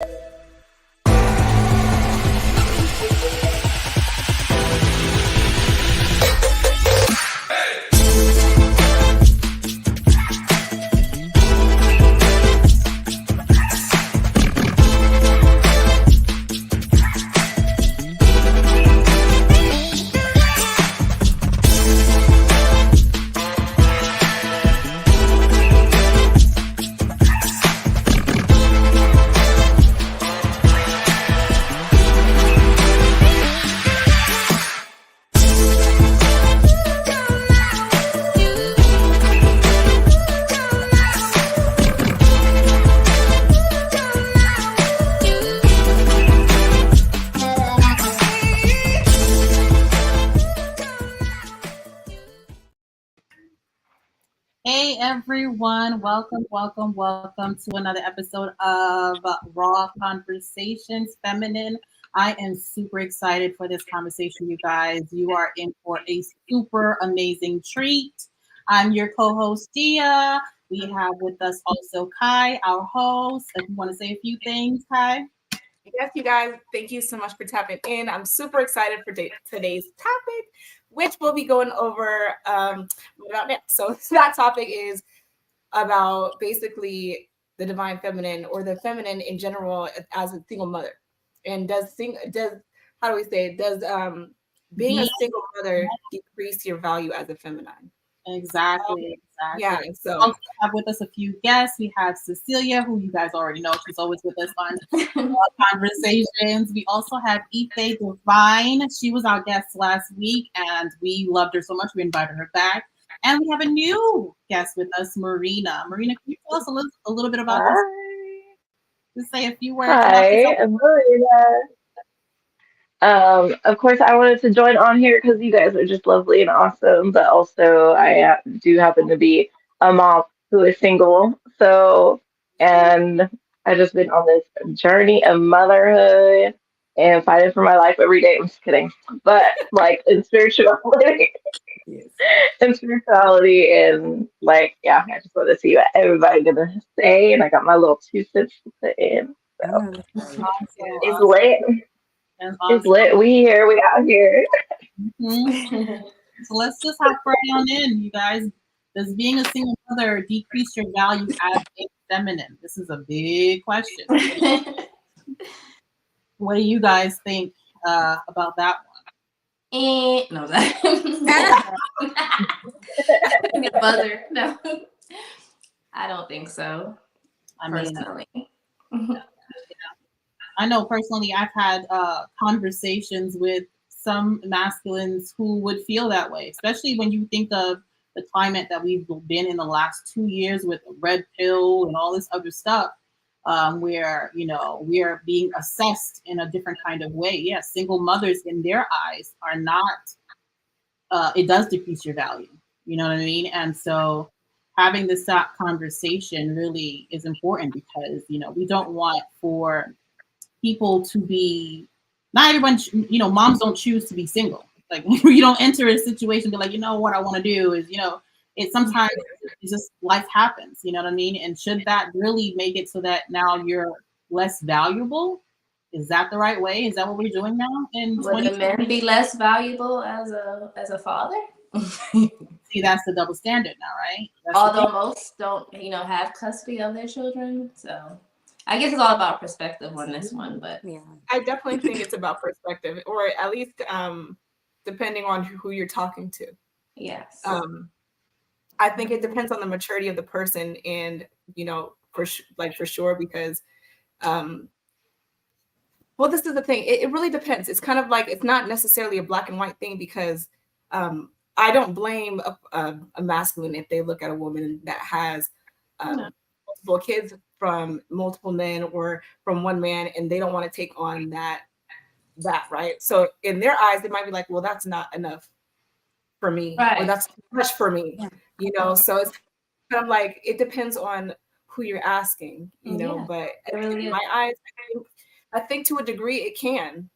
Hey everyone, welcome to another episode of Raw Conversations Feminine. I am super excited for this conversation, you guys. You are in for a super amazing treat. I'm your co-host, Gia. We have with us also Kai, our host. If you want to say a few things, Kai. Yes, you guys, thank you so much for tapping in. I'm super excited for today's topic, which we'll be going over about next. So that topic is about basically the divine feminine or the feminine in general as a single mother. And does being a single mother decrease your value as a feminine? Exactly. Yeah. So we also have with us a few guests. We have Cecilia, who you guys already know. She's always with us on conversations. We also have Ife Divine. She was our guest last week, and we loved her so much. We invited her back. And we have a new guest with us, Marina. Marina, can you tell us a little bit about this? Just say a few words. Hi, I'm Marina. Of course, I wanted to join on here because you guys are just lovely and awesome, but also I do happen to be a mom who is single. And I just been on this journey of motherhood and fighting for my life every day. I'm just kidding. But like in spirituality, in spirituality, and like, yeah, I just want to see what everybody's gonna say, and I got my little 2 cents to put in. So it's lit. It's lit. We here. We out here. Mm-hmm. So let's just hop right on in, you guys. Does being a single mother decrease your value as a feminine? This is a big question. What do you guys think about that one? No, mother. No, I don't think so. Personally. I know personally I've had conversations with some masculines who would feel that way, especially when you think of the climate that we've been in the last 2 years with the red pill and all this other stuff, where, we are being assessed in a different kind of way. Yes, single mothers in their eyes are not, it does decrease your value. You know what I mean? And so having this conversation really is important because, we don't want for people to be, not everyone, moms don't choose to be single. Like you don't enter a situation, be like, what I want to do is, it's sometimes it's just life happens, you know what I mean? And should that really make it so that now you're less valuable? Is that the right way? Is that what we're doing now? And would a man be less valuable as a father? See, that's the double standard now, right? Although most don't, have custody of their children, so. I guess it's all about perspective on this one, but yeah, I definitely think it's about perspective, or at least depending on who you're talking to. Yes. I think it depends on the maturity of the person, and for sure, because well, this is the thing. It really depends. It's kind of like it's not necessarily a black and white thing because I don't blame a masculine if they look at a woman that has multiple kids from multiple men or from one man, and they don't want to take on that, right? So in their eyes, they might be like, well, that's not enough for me, right, or that's too much for me, so it's kind of like, it depends on who you're asking, but in my eyes, I think to a degree it can.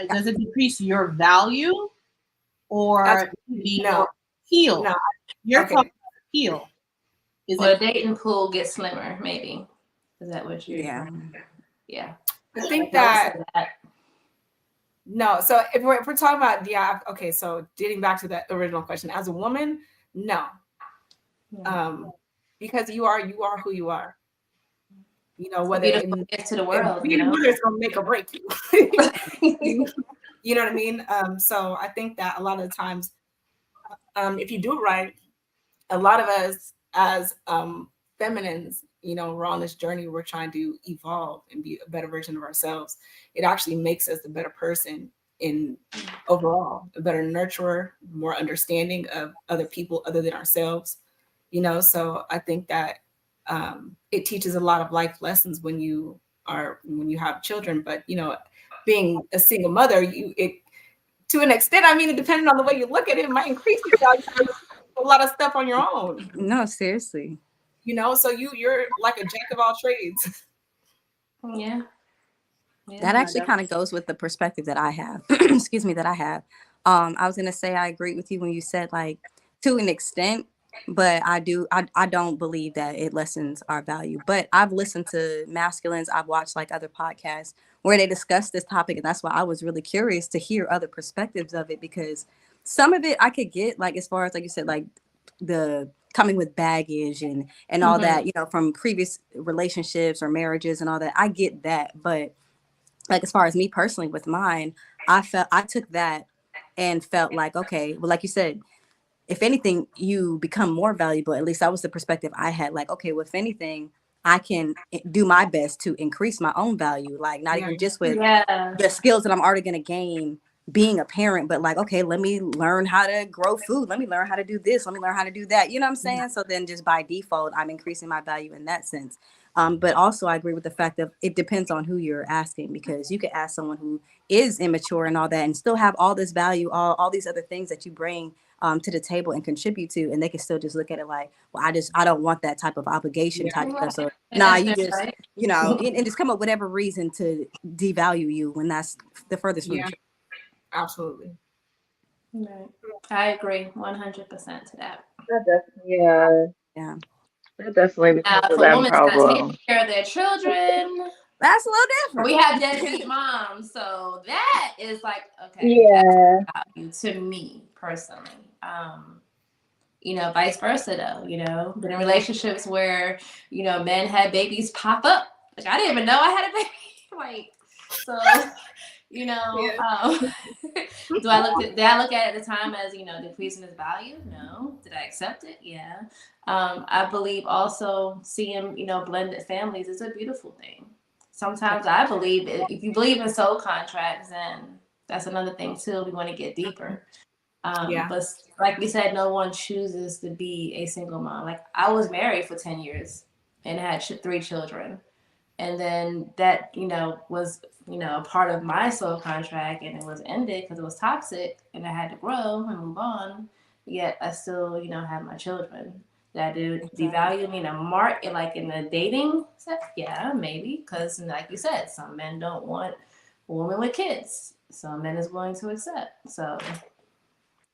Does it decrease your value or no. Heal? No. You're talking about heal. The dating pool gets slimmer, maybe. Is that what you're? Yeah. I think that. No, so if we're talking about okay, so getting back to the original question, as a woman, no, because you are who you are. You know, whether to the world, being a mother is gonna make or break you. You know what I mean? So I think that a lot of the times, if you do it right, a lot of us as feminines, you know, we're on this journey. We're trying to evolve and be a better version of ourselves. It actually makes us a better person in overall, a better nurturer, more understanding of other people other than ourselves, you know. So I think that it teaches a lot of life lessons when you have children. But you know, being a single mother, to an extent, I mean, depending on the way you look at it, it might increase your value a lot of stuff on your own. No, seriously. You know, so you're like a jack of all trades. Yeah. That actually kind of goes with the perspective that I have. Excuse me, that I have. I was gonna say I agree with you when you said like to an extent, but I don't believe that it lessens our value. But I've listened to masculines, I've watched like other podcasts where they discuss this topic, and that's why I was really curious to hear other perspectives of it, because some of it I could get, like as far as like you said, like the coming with baggage and all that, you know, from previous relationships or marriages and all that. I get that, but like as far as me personally with mine, I took that and felt like, okay, well, like you said, if anything, you become more valuable. At least that was the perspective I had. Like, okay, well, if anything, I can do my best to increase my own value. Like not even just with the skills that I'm already going to gain being a parent, but like, okay, let me learn how to grow food. Let me learn how to do this. Let me learn how to do that. You know what I'm saying? So then just by default, I'm increasing my value in that sense. But also I agree with the fact that it depends on who you're asking, because you could ask someone who is immature and all that and still have all this value, all these other things that you bring to the table and contribute to, and they can still just look at it like, well, I don't want that type of obligation type stuff. So you just, you know, and just come up with whatever reason to devalue you when that's the furthest from the truth. Absolutely. Right. I agree 100% to that. Yeah. That definitely becomes a damn problem. Take care of their children. That's a little different. We have deadbeat moms, so that is like, okay, yeah, that's value to me personally. You know, vice versa though. You know, been in relationships where, you know, men had babies pop up. Like I didn't even know I had a baby. Like, so, you know, did I look at it at the time as, you know, decreasing its value? No. Did I accept it? Yeah. I believe also seeing, you know, blended families is a beautiful thing. Sometimes I believe if you believe in soul contracts, then that's another thing too. We want to get deeper. But like we said, no one chooses to be a single mom. Like I was married for 10 years and had 3 children. And then that, you know, was, you know, a part of my soul contract, and it was ended because it was toxic and I had to grow and move on. Yet I still, you know, have my children. That did devalue me in a market, like in the dating set? Yeah, maybe. Because like you said, some men don't want a woman with kids. Some men is willing to accept. So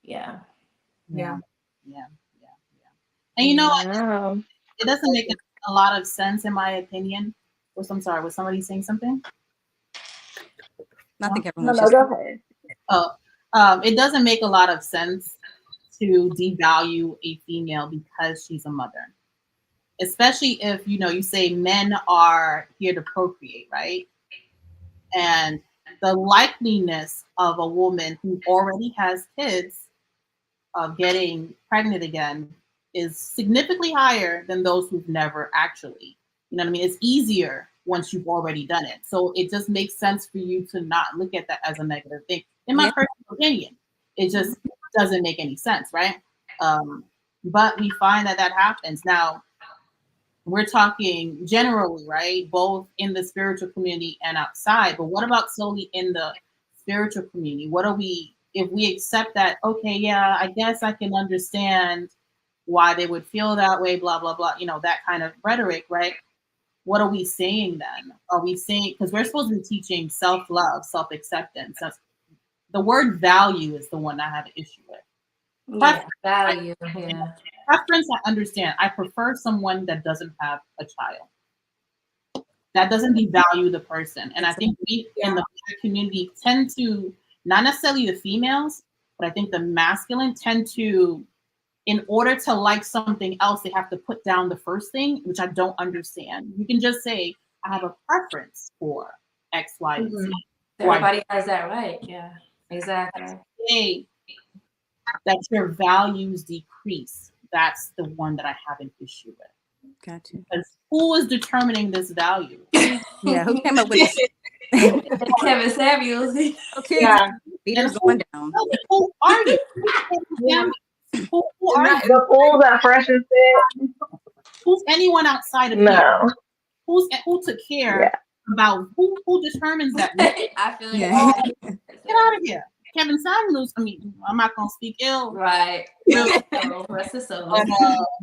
yeah. And you know what? It doesn't make a lot of sense in my opinion. I'm sorry, was somebody saying something? I think everyone's just... go ahead. It doesn't make a lot of sense to devalue a female because she's a mother. Especially if, you know, you say men are here to procreate, right? And the likeliness of a woman who already has kids of getting pregnant again is significantly higher than those who've never actually. You know what I mean? It's easier once you've already done it. So it just makes sense for you to not look at that as a negative thing. In my personal opinion, it just doesn't make any sense, right? But we find that happens. Now, we're talking generally, right? Both in the spiritual community and outside. But what about solely in the spiritual community? What are we, if we accept that, okay, yeah, I guess I can understand why they would feel that way, blah, blah, blah, you know, that kind of rhetoric, right? What are we saying then? Are we saying, because we're supposed to be teaching self-love, self-acceptance. The word value is the one I have an issue with. Value, Preference, I understand. I prefer someone that doesn't have a child. that doesn't devalue the person. And I think we in the Black community tend to, not necessarily the females, but I think the masculine tend to, in order to like something else, they have to put down the first thing, which I don't understand. You can just say, I have a preference for X, Y, and Z. Everybody has that right. Yeah, exactly. Say that your values decrease. That's the one that I have an issue with. Gotcha. Because who is determining this value? Yeah, who came up with this? Kevin Samuels. Okay, Yeah. Peter's going down. Who are you? Who are you? The pool that fresh and fit. Who's anyone outside of here? No. Who took care about who determines that? I feel Yeah. like Get out of here. Kevin Samuels, I mean, I'm not gonna speak ill. right. Really. Rest of But,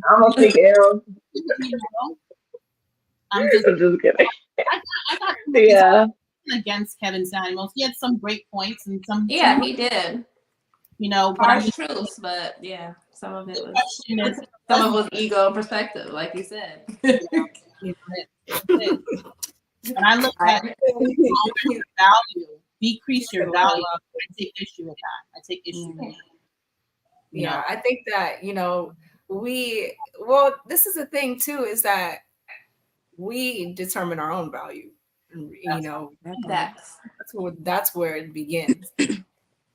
I'm gonna speak ill. you know, I'm just kidding. I got Yeah. against Kevin Samuels. He had some great points and some he did. You know, but Harsh truths, but yeah, some of it was question is, some of it was ego and perspective, like you said. when I look at value, decrease your value. I take issue with that. I take issue with that. Yeah, I think that, this is the thing too, is that we determine our own value. That's where it begins.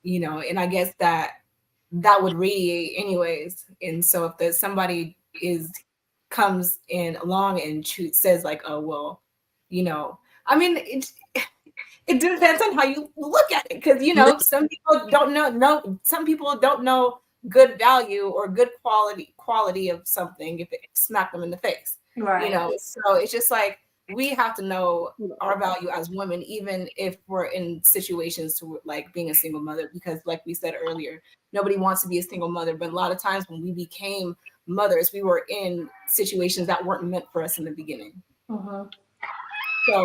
And I guess that would radiate anyways. And so if there's somebody comes in along and says like, oh, well, I mean, it depends on how you look at it. Because, some people don't know, some people don't know good value or good quality of something if it smacked them in the face. Right. So it's just like, we have to know our value as women, even if we're in situations to like being a single mother, because like we said earlier, nobody wants to be a single mother. But a lot of times when we became mothers, we were in situations that weren't meant for us in the beginning. So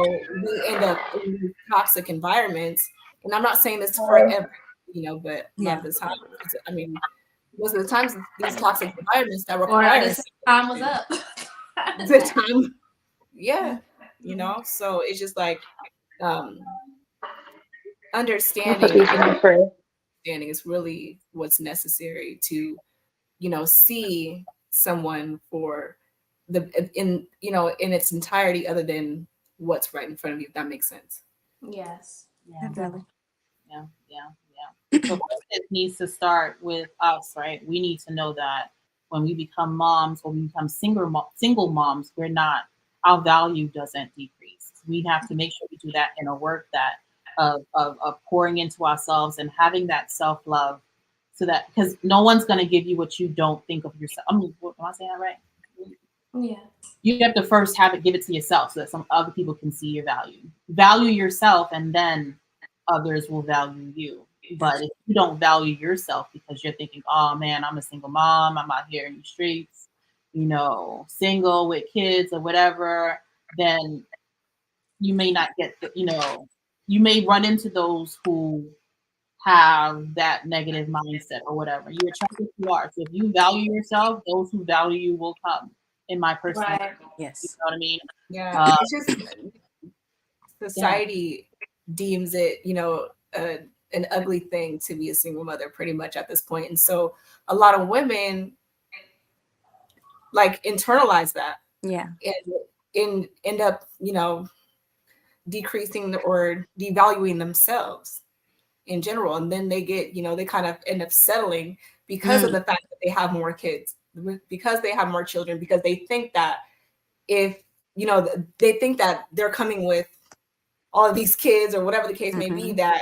we end up in these toxic environments. And I'm not saying this forever, but a lot of the time, I mean, most of the times these toxic environments that require us, time was up. the time. Yeah. So it's just like understanding is really what's necessary to, see someone for in its entirety, other than what's right in front of you, if that makes sense. Yes. Definitely. Yeah. So it needs to start with us, right? We need to know that when we become moms, when we become single moms, our value doesn't decrease. We have to make sure we do that in a work that of pouring into ourselves and having that self-love, so that, because no one's going to give you what you don't think of yourself. I mean, am I saying that right? Yeah. You have to first give it to yourself so that some other people can see your value. Value yourself, and then others will value you. But if you don't value yourself because you're thinking, oh man, I'm a single mom, I'm out here in the streets, single with kids or whatever, then you may not get you may run into those who have that negative mindset or whatever. You attract what you are. So if you value yourself, those who value you will come. In my personal right. Yes. You know what I mean? Yeah. It's just society deems it, an ugly thing to be a single mother pretty much at this point. And so a lot of women like internalize that. Yeah. And end up, decreasing or devaluing themselves in general. And then they get, they kind of end up settling because of the fact that they have more kids, because they have more children, because they think that if, they think that they're coming with all of these kids or whatever the case may be, that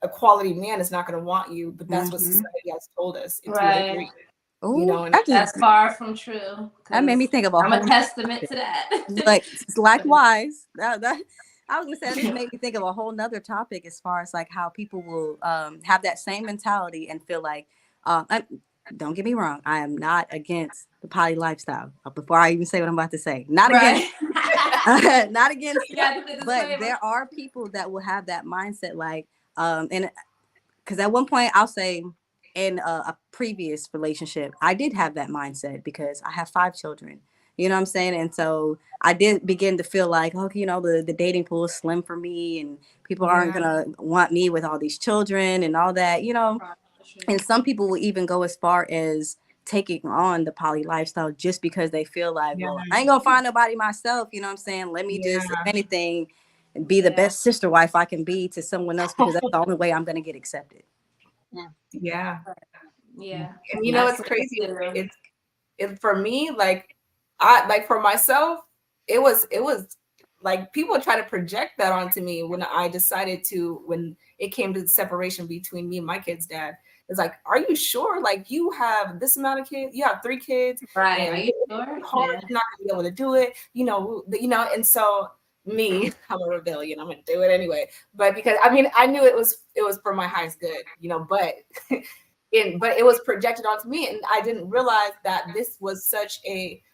a quality man is not going to want you, but that's what society has told us. Right. And that's far from true. That made me think of I'm a testament to that. Like, likewise, I was gonna say, this made me think of a whole nother topic as far as like how people will have that same mentality and feel like, don't get me wrong, I am not against the poly lifestyle. Before I even say what I'm about to say, not against, not against, but there are people that will have that mindset, like, and because at one point I'll say, in a previous relationship, I did have that mindset because I have 5 children, You know what I'm saying? And so I did begin to feel like, okay, the dating pool is slim for me, and people aren't gonna want me with all these children and all that, And some people will even go as far as taking on the poly lifestyle just because they feel like, well, I ain't gonna find nobody myself. You know what I'm saying? Let me just, if anything, be the best sister wife I can be to someone else, because that's the only way I'm gonna get accepted. Yeah. Yeah. And it's crazy. It's for me, like for myself, it was like people try to project that onto me when it came to the separation between me and my kid's dad. It's like, are you sure? Like, you have this amount of kids, you have 3 kids, right? And are you sure? Hard, you're not gonna be able to do it, and so me, I'm a rebellion, I'm gonna do it anyway. But because I knew it was for my highest good, but but it was projected onto me, and I didn't realize that this was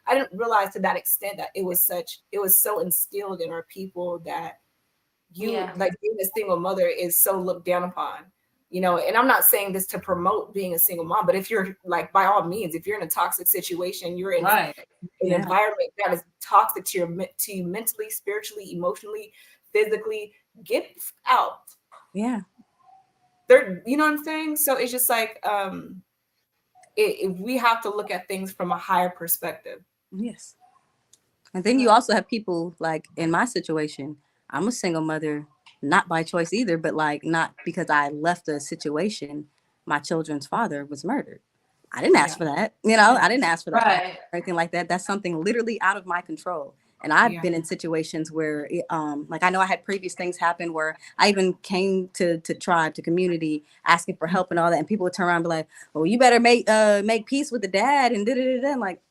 I didn't realize to that extent that it was so instilled in our people that like being a single mother is so looked down upon, and I'm not saying this to promote being a single mom, but if you're like, by all means, if you're in a toxic situation, you're in an environment that is toxic to you mentally, spiritually, emotionally, physically, get out. Yeah. You know what I'm saying? So it's just like, we have to look at things from a higher perspective. Yes. And then you also have people like in my situation, I'm a single mother, not by choice either, but like not because I left a situation. My children's father was murdered. I didn't ask for that. I didn't ask for that or anything like that. That's something literally out of my control. And I've been in situations where, like, I know I had previous things happen where I even came to tribe, to community, asking for help and all that. And people would turn around and be like, well, you better make peace with the dad and da-da-da-da. I'm like,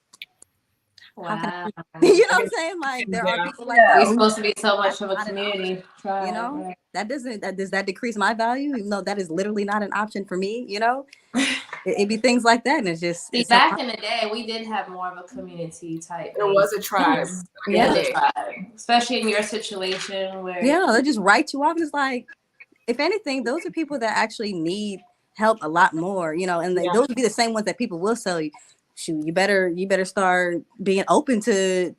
how can I, you know what I'm saying? Like, there are people like that. We're supposed to be so much of a community. Does that decrease my value? Even though that is literally not an option for me, It'd be things like that. And it's just, back in the day, we did have more of a community type. There was a tribe. Especially in your situation where. Yeah, they just write you off. And it's like, if anything, those are people that actually need help a lot more, and those would be the same ones that people will tell you, shoot, you better start being open to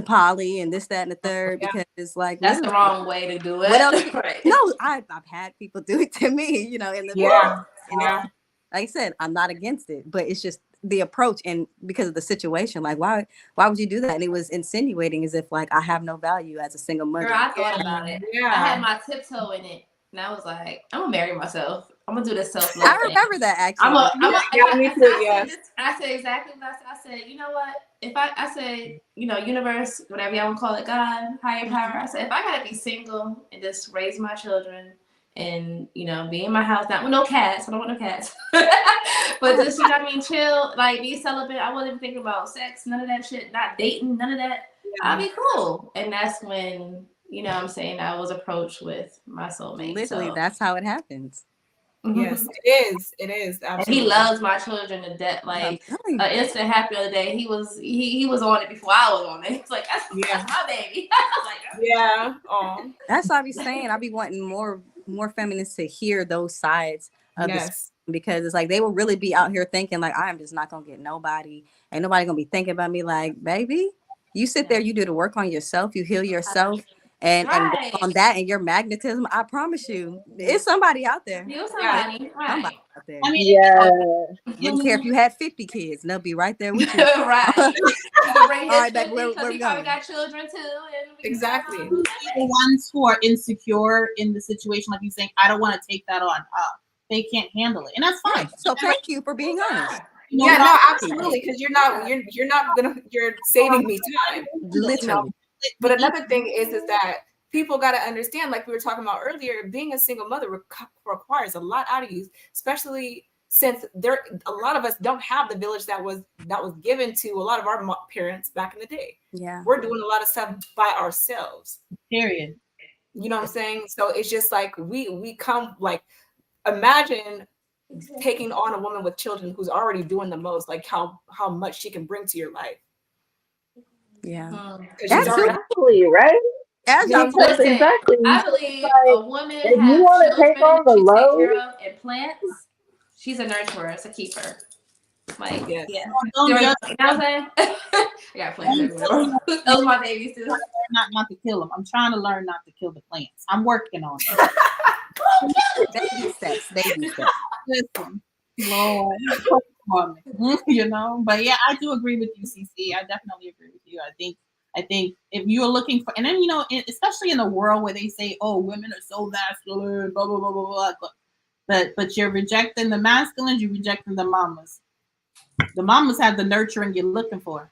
poly and this, that, and the third, because it's like, that's the wrong way to do it. What else? No, I've had people do it to me, in the past. Like I said, I'm not against it, but it's just the approach, and because of the situation, like why would you do that? And it was insinuating as if like I have no value as a single mother. Girl, I thought about it. I had my tiptoe in it, and I was like, I'm gonna marry myself. I'm gonna do this self-love. I remember that actually. Me too. I said exactly what I said. You know what? If I said, universe, whatever y'all want to call it, God, higher power. I said, if I gotta be single and just raise my children and be in my house, not with no cats. I don't want no cats. But just chill, like be celibate. I wasn't even thinking about sex, none of that shit, not dating, none of that. I'll be cool. And that's when, I'm saying, I was approached with my soulmate. Literally, that's how it happens. Yes, it is. Absolutely. And he loves my children to death. Like an instant happy the other day, he was on it before I was on it. It's like, that's my baby. That's what I be saying. I be wanting more feminists to hear those sides of this, because it's like they will really be out here thinking like, I'm just not gonna get nobody. Ain't nobody gonna be thinking about me. Like, baby, you sit there, you do the work on yourself, you heal yourself. And on that and your magnetism, I promise you, it's somebody out there. Somebody out there. You don't care if you had 50 kids, they'll be right there with you. Right. All right, back where we probably got children too. Exactly. The ones who are insecure in the situation, like you saying, I don't want to take that on. They can't handle it, and that's fine. So thank you for being honest. No, absolutely, because you're saving me time. Literally. But another thing is that people got to understand, like we were talking about earlier, being a single mother requires a lot out of you, especially since a lot of us don't have the village that was given to a lot of our parents back in the day. Yeah, we're doing a lot of stuff by ourselves. Period. You know what I'm saying? So it's just like we come, like, imagine taking on a woman with children who's already doing the most, like how much she can bring to your life. Yeah, exactly right. Exactly. I believe a woman if you want to take on the load and plants, she's a nurturer, it's a keeper. Like, Yes. yeah. Don't You know just what I'm saying? I got plants everywhere. Those are my babies too. not to kill them. I'm trying to learn not to kill the plants. I'm working on it. Baby steps, baby steps. Listen, Lord, you know. But yeah, I do agree with you, CC. I definitely agree with you. I think if you're looking for, and then especially in a world where they say, "Oh, women are so masculine," blah blah blah blah blah. But you're rejecting the masculines. You're rejecting the mamas. The mamas have the nurturing you're looking for.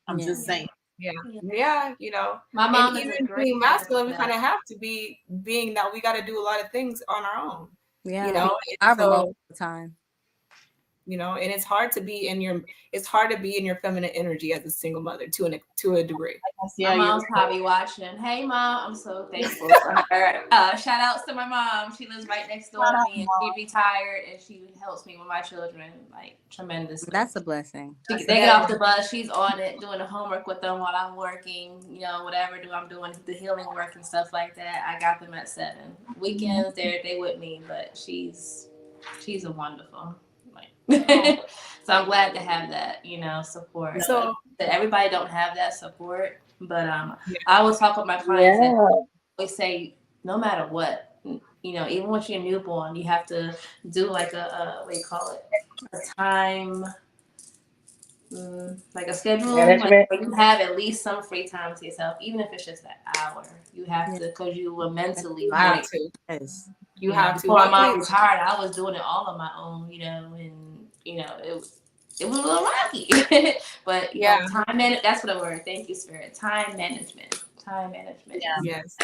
I'm just saying. Yeah, you know, My and mom is a even great being masculine, we example kind of of have to be being that we got to do a lot of things on our own. Yeah, You know, I and remote all so the time. you know, and it's hard to be in your feminine energy as a single mother to a degree. My mom's probably watching. Hey, mom, I'm so thankful for her. Shout outs to my mom. She lives right next door to me, and she retired, and she helps me with my children like tremendously. That's a blessing. They get off the bus. She's on it, doing the homework with them while I'm working. You know, whatever I'm doing the healing work and stuff like that. I got them at 7 weekends. They with me, but she's a wonderful. So I'm glad to have that, support. So that everybody don't have that support, but I always talk with my clients and always say, no matter what, even with your newborn, you have to do like a what do you call it, a time, like a schedule, like you have at least some free time to yourself, even if it's just an hour. You have to, because you will mentally break. Yes. You have to. Before my mom retired, I was doing it all on my own, and it was a little rocky. But that's what I word. Thank you, Spirit. Time management. Yes.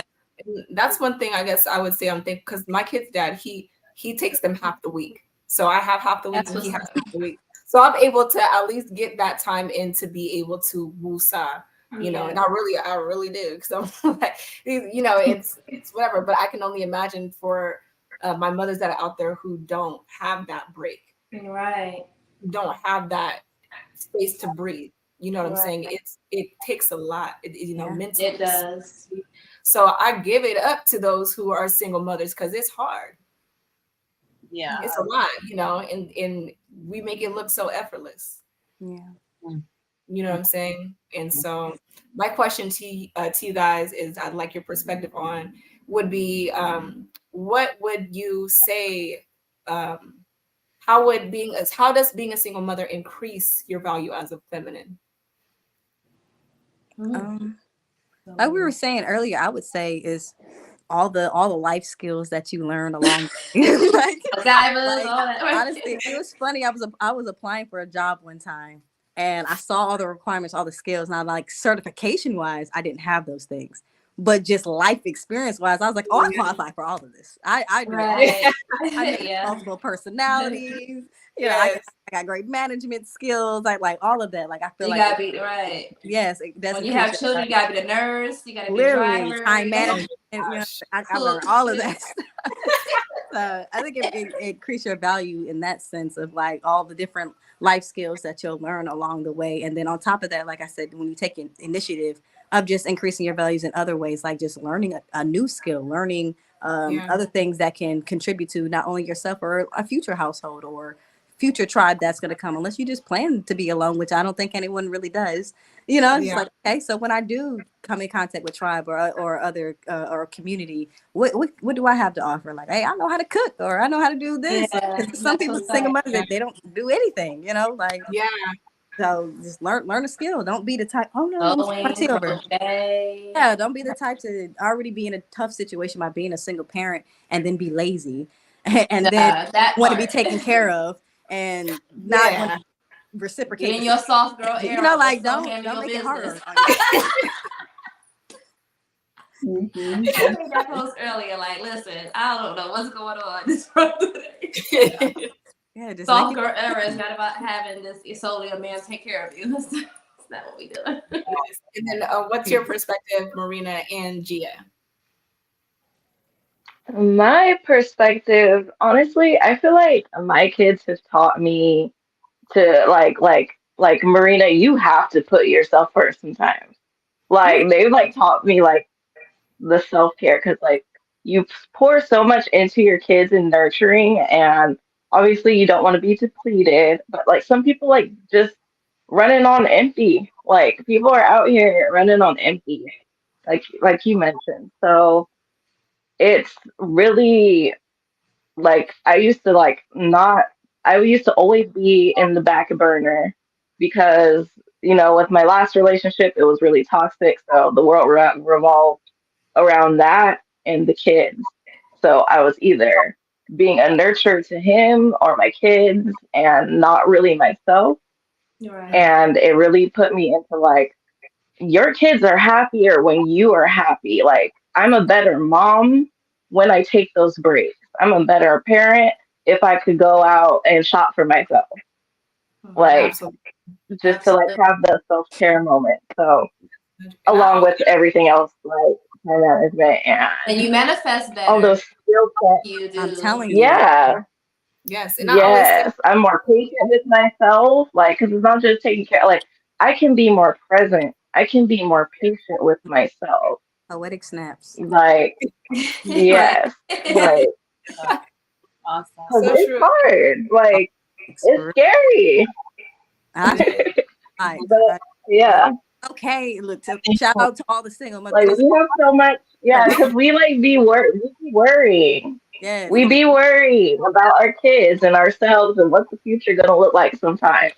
That's one thing I guess I would say I'm thankful, because my kid's dad, he takes them half the week. So I have half the week and he has half the week. So I'm able to at least get that time in to be able to woosah, and I really do. Because I'm like, it's whatever, but I can only imagine for my mothers that are out there who don't have that break. Right. Don't have that space to breathe. You know what I'm saying? It takes a lot, mentally. It does. So I give it up to those who are single mothers, because it's hard. Yeah, it's a lot, and we make it look so effortless. Yeah. You know what I'm saying? And so my question to you guys is, I'd like your perspective on, would be, what would you say, how does being a single mother increase your value as a feminine? Like we were saying earlier, I would say is all the life skills that you learn along. Honestly, it was funny. I was applying for a job one time, and I saw all the requirements, all the skills, and I'm like, certification wise, I didn't have those things. But just life experience wise, I was like, oh, I qualify for all of this. I do it. I have multiple personalities. I got great management skills. I like all of that. Like I feel you like gotta be right. Yes, that's when you have children, you gotta be the nurse. You gotta be driver, time management. I learned all of that. So I think it increases your value in that sense of like all the different life skills that you'll learn along the way. And then on top of that, like I said, when you take an initiative of just increasing your values in other ways, like just learning a new skill, learning other things that can contribute to not only yourself or a future household or future tribe that's going to come, unless you just plan to be alone, which I don't think anyone really does. It's like, okay, so when I do come in contact with tribe or other or community, what do I have to offer? Like, hey, I know how to cook, or I know how to do this. Some people, single mothers, they don't do anything, So just learn a skill. Don't be the type. Oh no, my tea over. Yeah, don't be the type to already be in a tough situation by being a single parent and then be lazy, and then want to be taken care of and not want to reciprocate. Get in your soft girl era. Like don't make it harder. I made that post earlier. Like, listen, I don't know what's going on this front today. Just soft girl era is not about having this solely a man take care of you. That's not what we do. And then, what's your perspective, Marina and Gia? My perspective, honestly, I feel like my kids have taught me to like Marina, you have to put yourself first sometimes. Like they've like taught me like the self-care, because like you pour so much into your kids in nurturing, and obviously you don't want to be depleted, but like some people like just running on empty. Like people are out here running on empty, like you mentioned. So it's really like I used to like not I used to always be in the back burner because with my last relationship it was really toxic, so the world revolved around that and the kids. So I was either being a nurturer to him or my kids and not really myself. Right. And it really put me into like, your kids are happier when you are happy. Like, I'm a better mom when I take those breaks. I'm a better parent if I could go out and shop for myself. Like, Absolutely. just to like Absolutely. have the self care moment. So, And along with everything else, like time management And and you manifest all better. those skill sets. You I'm do. telling you. Yeah. yes, and I always say, Yes, I'm more patient with myself, like, because it's not just taking care. Like, I can be more present. I can be more patient with myself. Poetic snaps. Like, Right. yes, like, Awesome. 'cause so it's true. hard. Like, it's For scary. real. It is. But yeah, Okay, look, I think shout for- out to all the single mothers. like Listen, we have so much. Yeah, because we like we be worrying. yes, We be worried about our kids and ourselves and what the future gonna look like sometimes.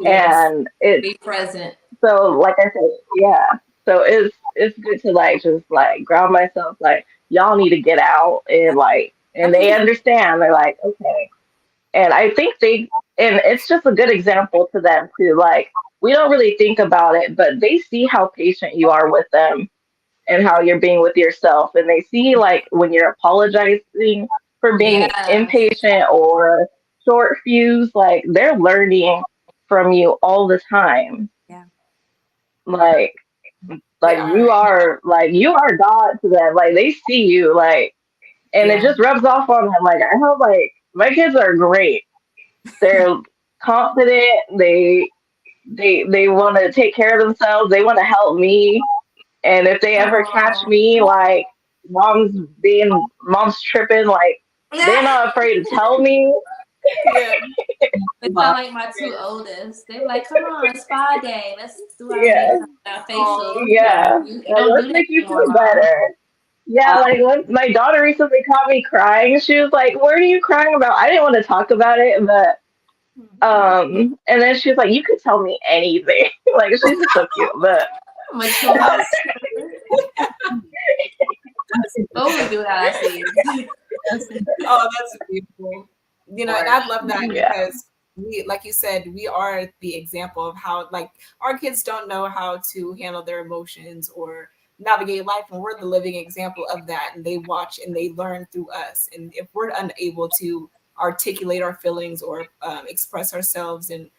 Yes. And it's Be present. so like I said, yeah. So it's good to like just like ground myself. Like y'all need to get out and like, and they understand. They're like, okay. And I think and it's just a good example to them too. Like we don't really think about it, but they see how patient you are with them and how you're being with yourself, and they see like when you're apologizing for being Yes. impatient or short fuse. Like they're learning from you all the time. yeah. Like They like are. you are God to them. Like they see you, like, and it Yeah. just rubs off on them. Like I hope like my kids are great. They're confident. They want to take care of themselves. They want to help me. And if they ever catch Oh. me like mom's tripping, like they're not afraid to tell me. Yeah. They sound like my two oldest. They were like, "Come on, spa day. Let's do our Yeah, makeup, our facials." Oh, yeah. You Like don't let's do that make you anymore, feel mom. better. Yeah, like when my daughter recently caught me crying, she was like, "What are you crying about?" I didn't want to talk about it, but and then she was like, "You could tell me anything." Like she's just so cute, but Mature. What we do without our seeds? oh, that's beautiful. And I love that yeah, because we, like you said, we are the example of how like our kids don't know how to handle their emotions or navigate life, and we're the living example of that. And they watch and they learn through us. And if we're unable to articulate our feelings or express ourselves and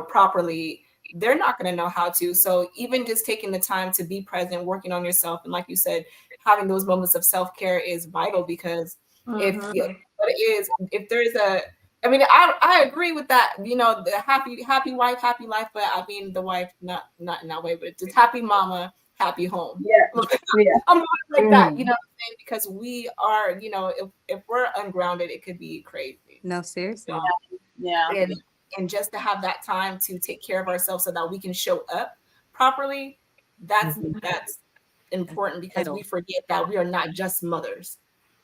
properly, they're not going to know how to. So even just taking the time to be present, working on yourself, and like you said, having those moments of self care is vital because what it is, if there's a, I mean, I agree with that. The happy wife, happy life, but I mean the wife, not in that way, but just happy mama, happy home. yeah, yeah. I'm always like that, Mm. what I'm saying? Because we are, if we're ungrounded, it could be crazy. No, seriously. Yeah. And just to have that time to take care of ourselves so that we can show up properly, that's important because Vital. we forget that we are not just mothers.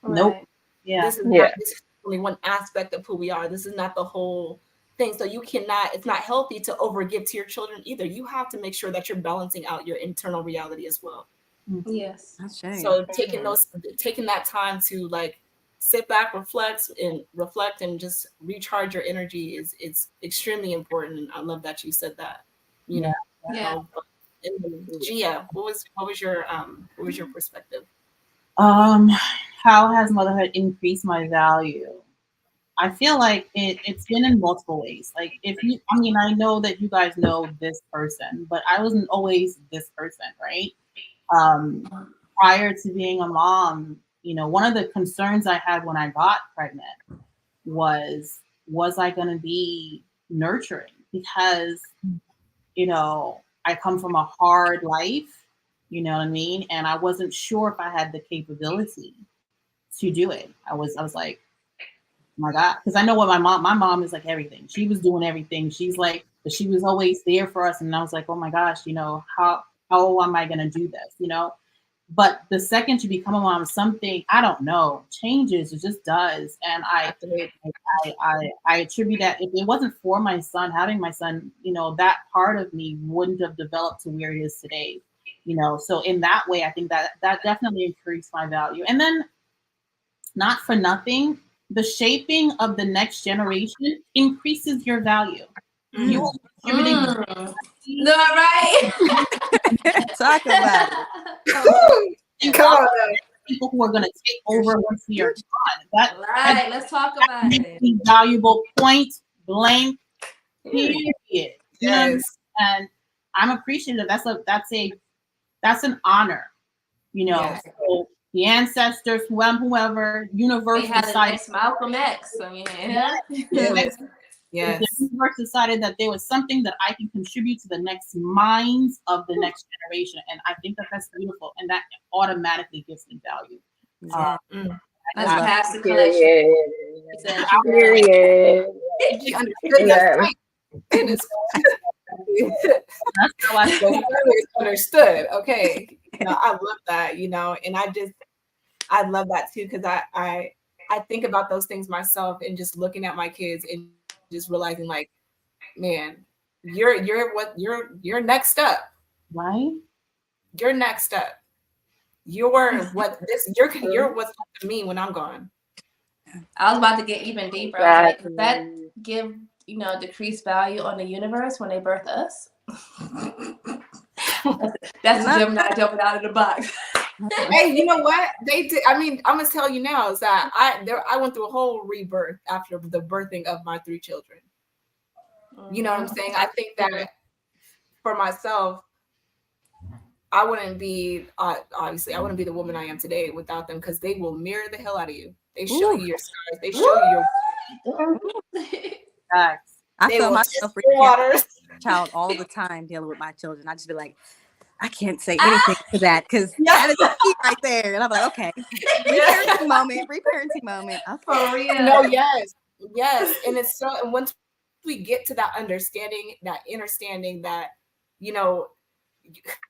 Nope. Right. Yeah. This Yeah. is only one aspect of who we are. This is not the whole thing. So it's not healthy to overgive to your children either. You have to make sure that you're balancing out your internal reality as well. Yes. That's shame. So taking that time to like sit back, reflect and just recharge your energy is extremely important. And I love that you said that. Yeah. Yeah. And Gia, what was your perspective? How has motherhood increased my value? I feel like it's been in multiple ways. Like I mean, I know that you guys know this person, but I wasn't always this person, right? Um, Prior to being a mom, one of the concerns I had when I got pregnant was I going to be nurturing? Because, I come from a hard life, you know what I mean? And I wasn't sure if I had the capability to do it. I was like, my God, because I know what my mom is like everything. She was doing everything. She's like, but she was always there for us. And I was like, oh my gosh, how am I gonna do this? But the second you become a mom, something I don't know changes. It just does, and I attribute that if it wasn't for my son, having my son, that part of me wouldn't have developed to where it is today. So in that way, I think that definitely increased my value. And then, not for nothing, the shaping of the next generation increases your value. You are contributing. No, right? Talk about it. Come on. People who are going to take over once we are gone. Right. Let's talk about it. Valuable, point blank. Period. You know what I mean? Yes. And I'm appreciative. That's an honor. Yes. So the ancestors, whoever, universe They had the decided. next Malcolm X. I mean, Yes. The universe decided that there was something that I can contribute to the next minds of the next generation, and I think that that's beautiful, and that automatically gives me value. Yeah. Let's pass the collection. Period. She understood that. Right. Goodness. That's how I feel. Understood. Okay. I love that, and I love that too, because I think about those things myself, and just looking at my kids and just realizing, like, man, you're next up. Right? You're next up. You're what's left of me when I'm gone. I was about to get even deeper. I was like, does that give decreased value on the universe when they birth us? That's the Gemini jumping out of the box. Hey, you know what they did? I mean, I'm gonna tell you now is that I went through a whole rebirth after the birthing of my 3 children. You know what I'm saying? I think that for myself, I wouldn't be obviously I wouldn't be the woman I am today without them, because they will mirror the hell out of you. They show you your scars. They show you your Facts. I feel myself waters. Child all the time dealing with my children. I just be like, I can't say anything to that, because that is key right there. And I'm like, okay, reparenting moment. Okay. For real. No, yes. And it's so, and once we get to that understanding, that understanding that,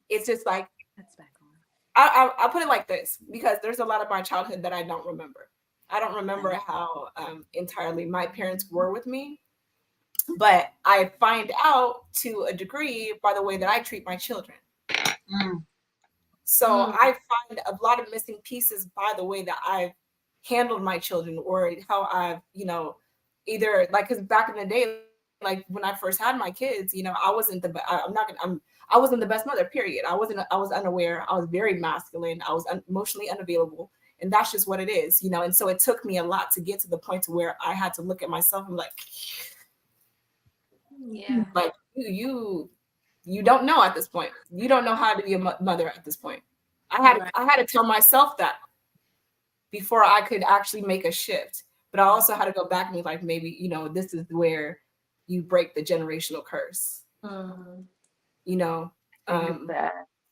it's just like, that's back on. I put it like this, because there's a lot of my childhood that I don't remember. I don't remember how entirely my parents were with me, but I find out to a degree by the way that I treat my children. So I find a lot of missing pieces by the way that I've handled my children, or how I've, either like, because back in the day, like when I first had my kids, I wasn't I wasn't the best mother, period. I was unaware. I was very masculine. I was emotionally unavailable. And that's just what it is, And so it took me a lot to get to the point to where I had to look at myself and like, like you don't know at this point. You don't know how to be a mother at this point. I had to tell myself that before I could actually make a shift. But I also had to go back and be like, maybe, this is where you break the generational curse.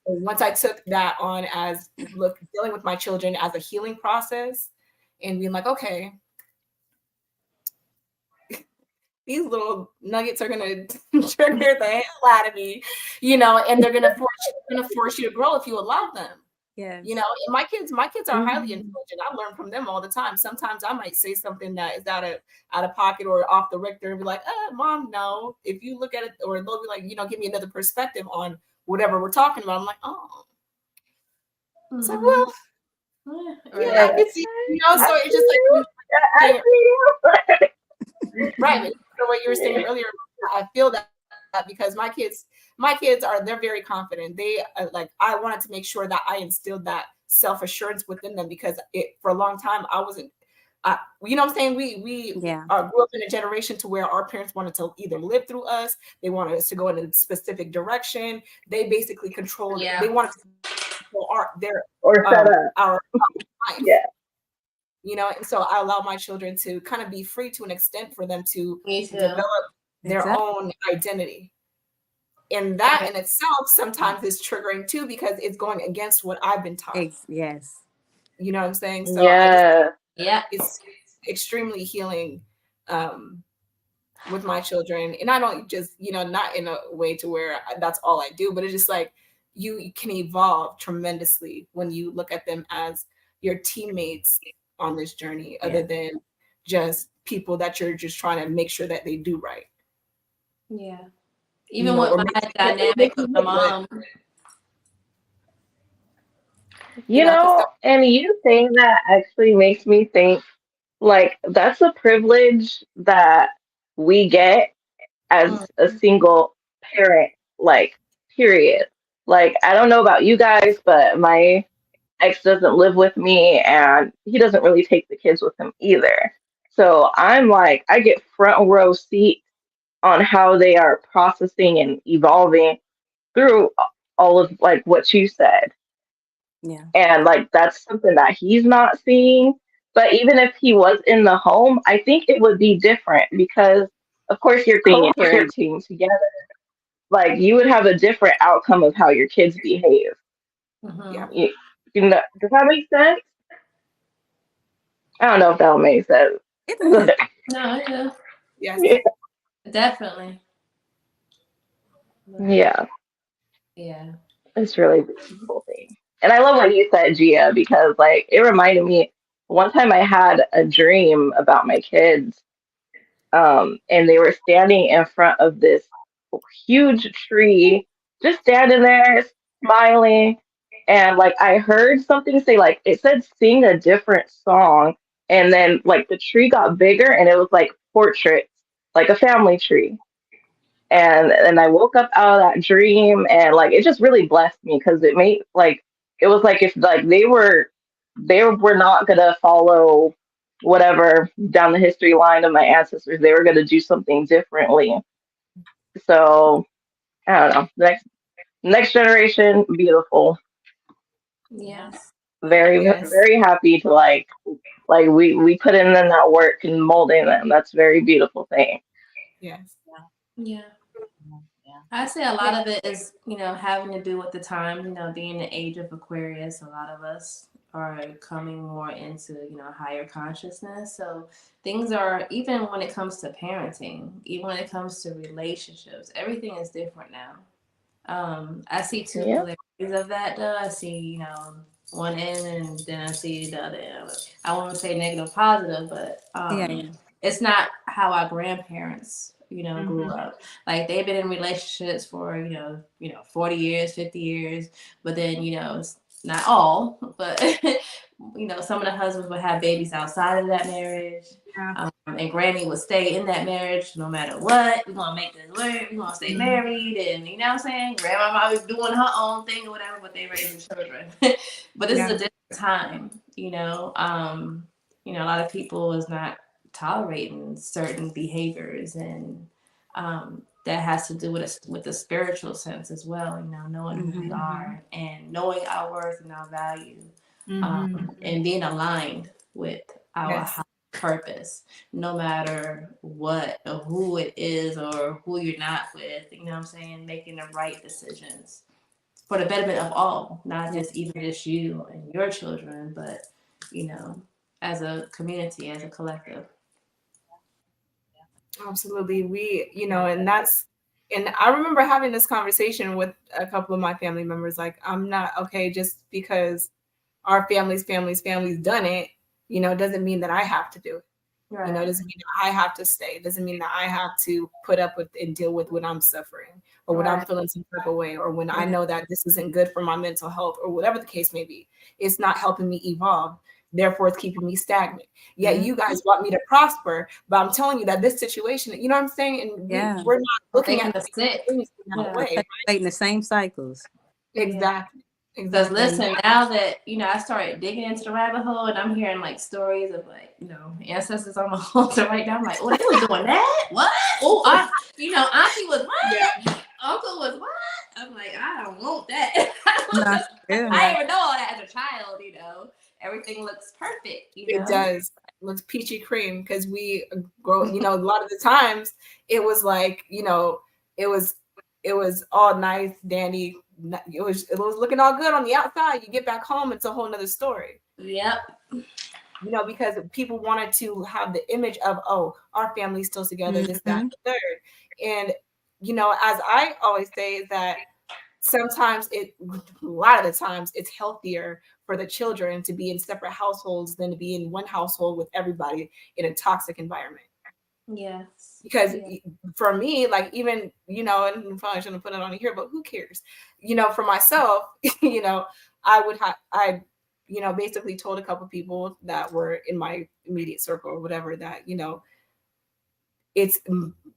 Once I took that on as dealing with my children as a healing process, and being like, okay, these little nuggets are gonna trigger the hell out of me, and they're gonna force you to grow if you allow them. Yeah. And my kids are highly intelligent. I learn from them all the time. Sometimes I might say something that is out of pocket or off the Richter and be like, Mom, no. If you look at it, or they'll be like, give me another perspective on whatever we're talking about. I'm like, oh. So well, I can see, so it's just like right. So what you were saying earlier, I feel that because my kids they're very confident. They I wanted to make sure that I instilled that self-assurance within them, because for a long time I wasn't. You know what I'm saying? We grew up in a generation to where our parents wanted to either live through us, they wanted us to go in a specific direction. They basically controlled. Yeah. They wanted to control our life. Yeah. And so I allow my children to kind of be free to an extent for them to develop their own identity. And that in itself sometimes is triggering too, because it's going against what I've been taught. Yes. You know what I'm saying? So yeah. It's extremely healing with my children. And I don't just, not in a way to where that's all I do, but it's just like you can evolve tremendously when you look at them as your teammates on this journey, other than just people that you're just trying to make sure that they do right. Yeah. Even with my dynamic with my mom. And you saying that actually makes me think, like, that's a privilege that we get as a single parent, like, period. Like, I don't know about you guys, but my ex doesn't live with me and he doesn't really take the kids with him either. So I'm like, I get front row seat on how they are processing and evolving through all of like what you said. Yeah. And like that's something that he's not seeing. But even if he was in the home, I think it would be different because of course you're co-parenting together. Like you would have a different outcome of how your kids behave. Yeah. You know, does that make sense? I don't know if that'll make sense. It does. No, yeah. Yes. Yeah. Definitely. Yeah. Yeah. It's really a beautiful thing. And I love what you said, Gia, because like it reminded me one time I had a dream about my kids. And they were standing in front of this huge tree, just standing there, smiling. And like I heard something say, like it said, sing a different song. And then like the tree got bigger and it was like portraits, like a family tree. And I woke up out of that dream and like it just really blessed me because it made like it was like if like they were not gonna follow whatever down the history line of my ancestors. They were gonna do something differently. So I don't know. Next generation, beautiful. Yes. Very very happy to like we put in that work and molding them. That's a very beautiful thing. Yes. Yeah. Yeah. I say a lot of it is, having to do with the time, being the age of Aquarius, a lot of us are coming more into, higher consciousness. So things are, even when it comes to parenting, even when it comes to relationships, everything is different now. I see two polarities of that though. I see, one end and then I see the other end. I won't say negative, positive, but it's not how our grandparents, grew up. Like they've been in relationships for, 40 years, 50 years, but then, it's not all, but some of the husbands would have babies outside of that marriage. Yeah. And granny would stay in that marriage no matter what. We're gonna make this work, we're gonna stay married, and you know what I'm saying? Grandma was doing her own thing or whatever, but they raising children. But this is a different time, a lot of people is not tolerating certain behaviors, and that has to do with the spiritual sense as well, knowing who we are and knowing our worth and our value, and being aligned with our high purpose, no matter what or who it is or who you're not with, what I'm saying? Making the right decisions for the betterment of all, not just even just you and your children, but, as a community, as a collective. Absolutely. And I remember having this conversation with a couple of my family members. Like, I'm not okay just because our family's done it, doesn't mean that I have to do it. Right. Doesn't mean that I have to stay. Doesn't mean that I have to put up with and deal with when I'm suffering or when I'm feeling some type of way or when I know that this isn't good for my mental health or whatever the case may be. It's not helping me evolve. Therefore, it's keeping me stagnant. Yet you guys want me to prosper, but I'm telling you that this situation, you know what I'm saying? And we're not looking at the things in that way. Right? The same cycles. Exactly. Because listen, now that I started digging into the rabbit hole, and I'm hearing like stories of like ancestors on my altar right now. I'm like, oh, they was doing that? What? Oh, auntie was what? Yeah. Uncle was what? I'm like, I don't want that. I didn't even know all that as a child. Everything looks perfect. It does. It looks peachy cream because we grow. A lot of the times it was like it was all nice, dandy. It was looking all good on the outside. You get back home, it's a whole nother story. Yep. you know, because people wanted to have the image of, oh, our family's still together, this, that, and the third. And, you know, as I always say, is that sometimes a lot of the times it's healthier for the children to be in separate households than to be in one household with everybody in a toxic environment. Yes. Because for me, like, even, you know, and I probably shouldn't put it on here, but who cares? You know, for myself, you know, I you know, basically told a couple people that were in my immediate circle or whatever that, you know,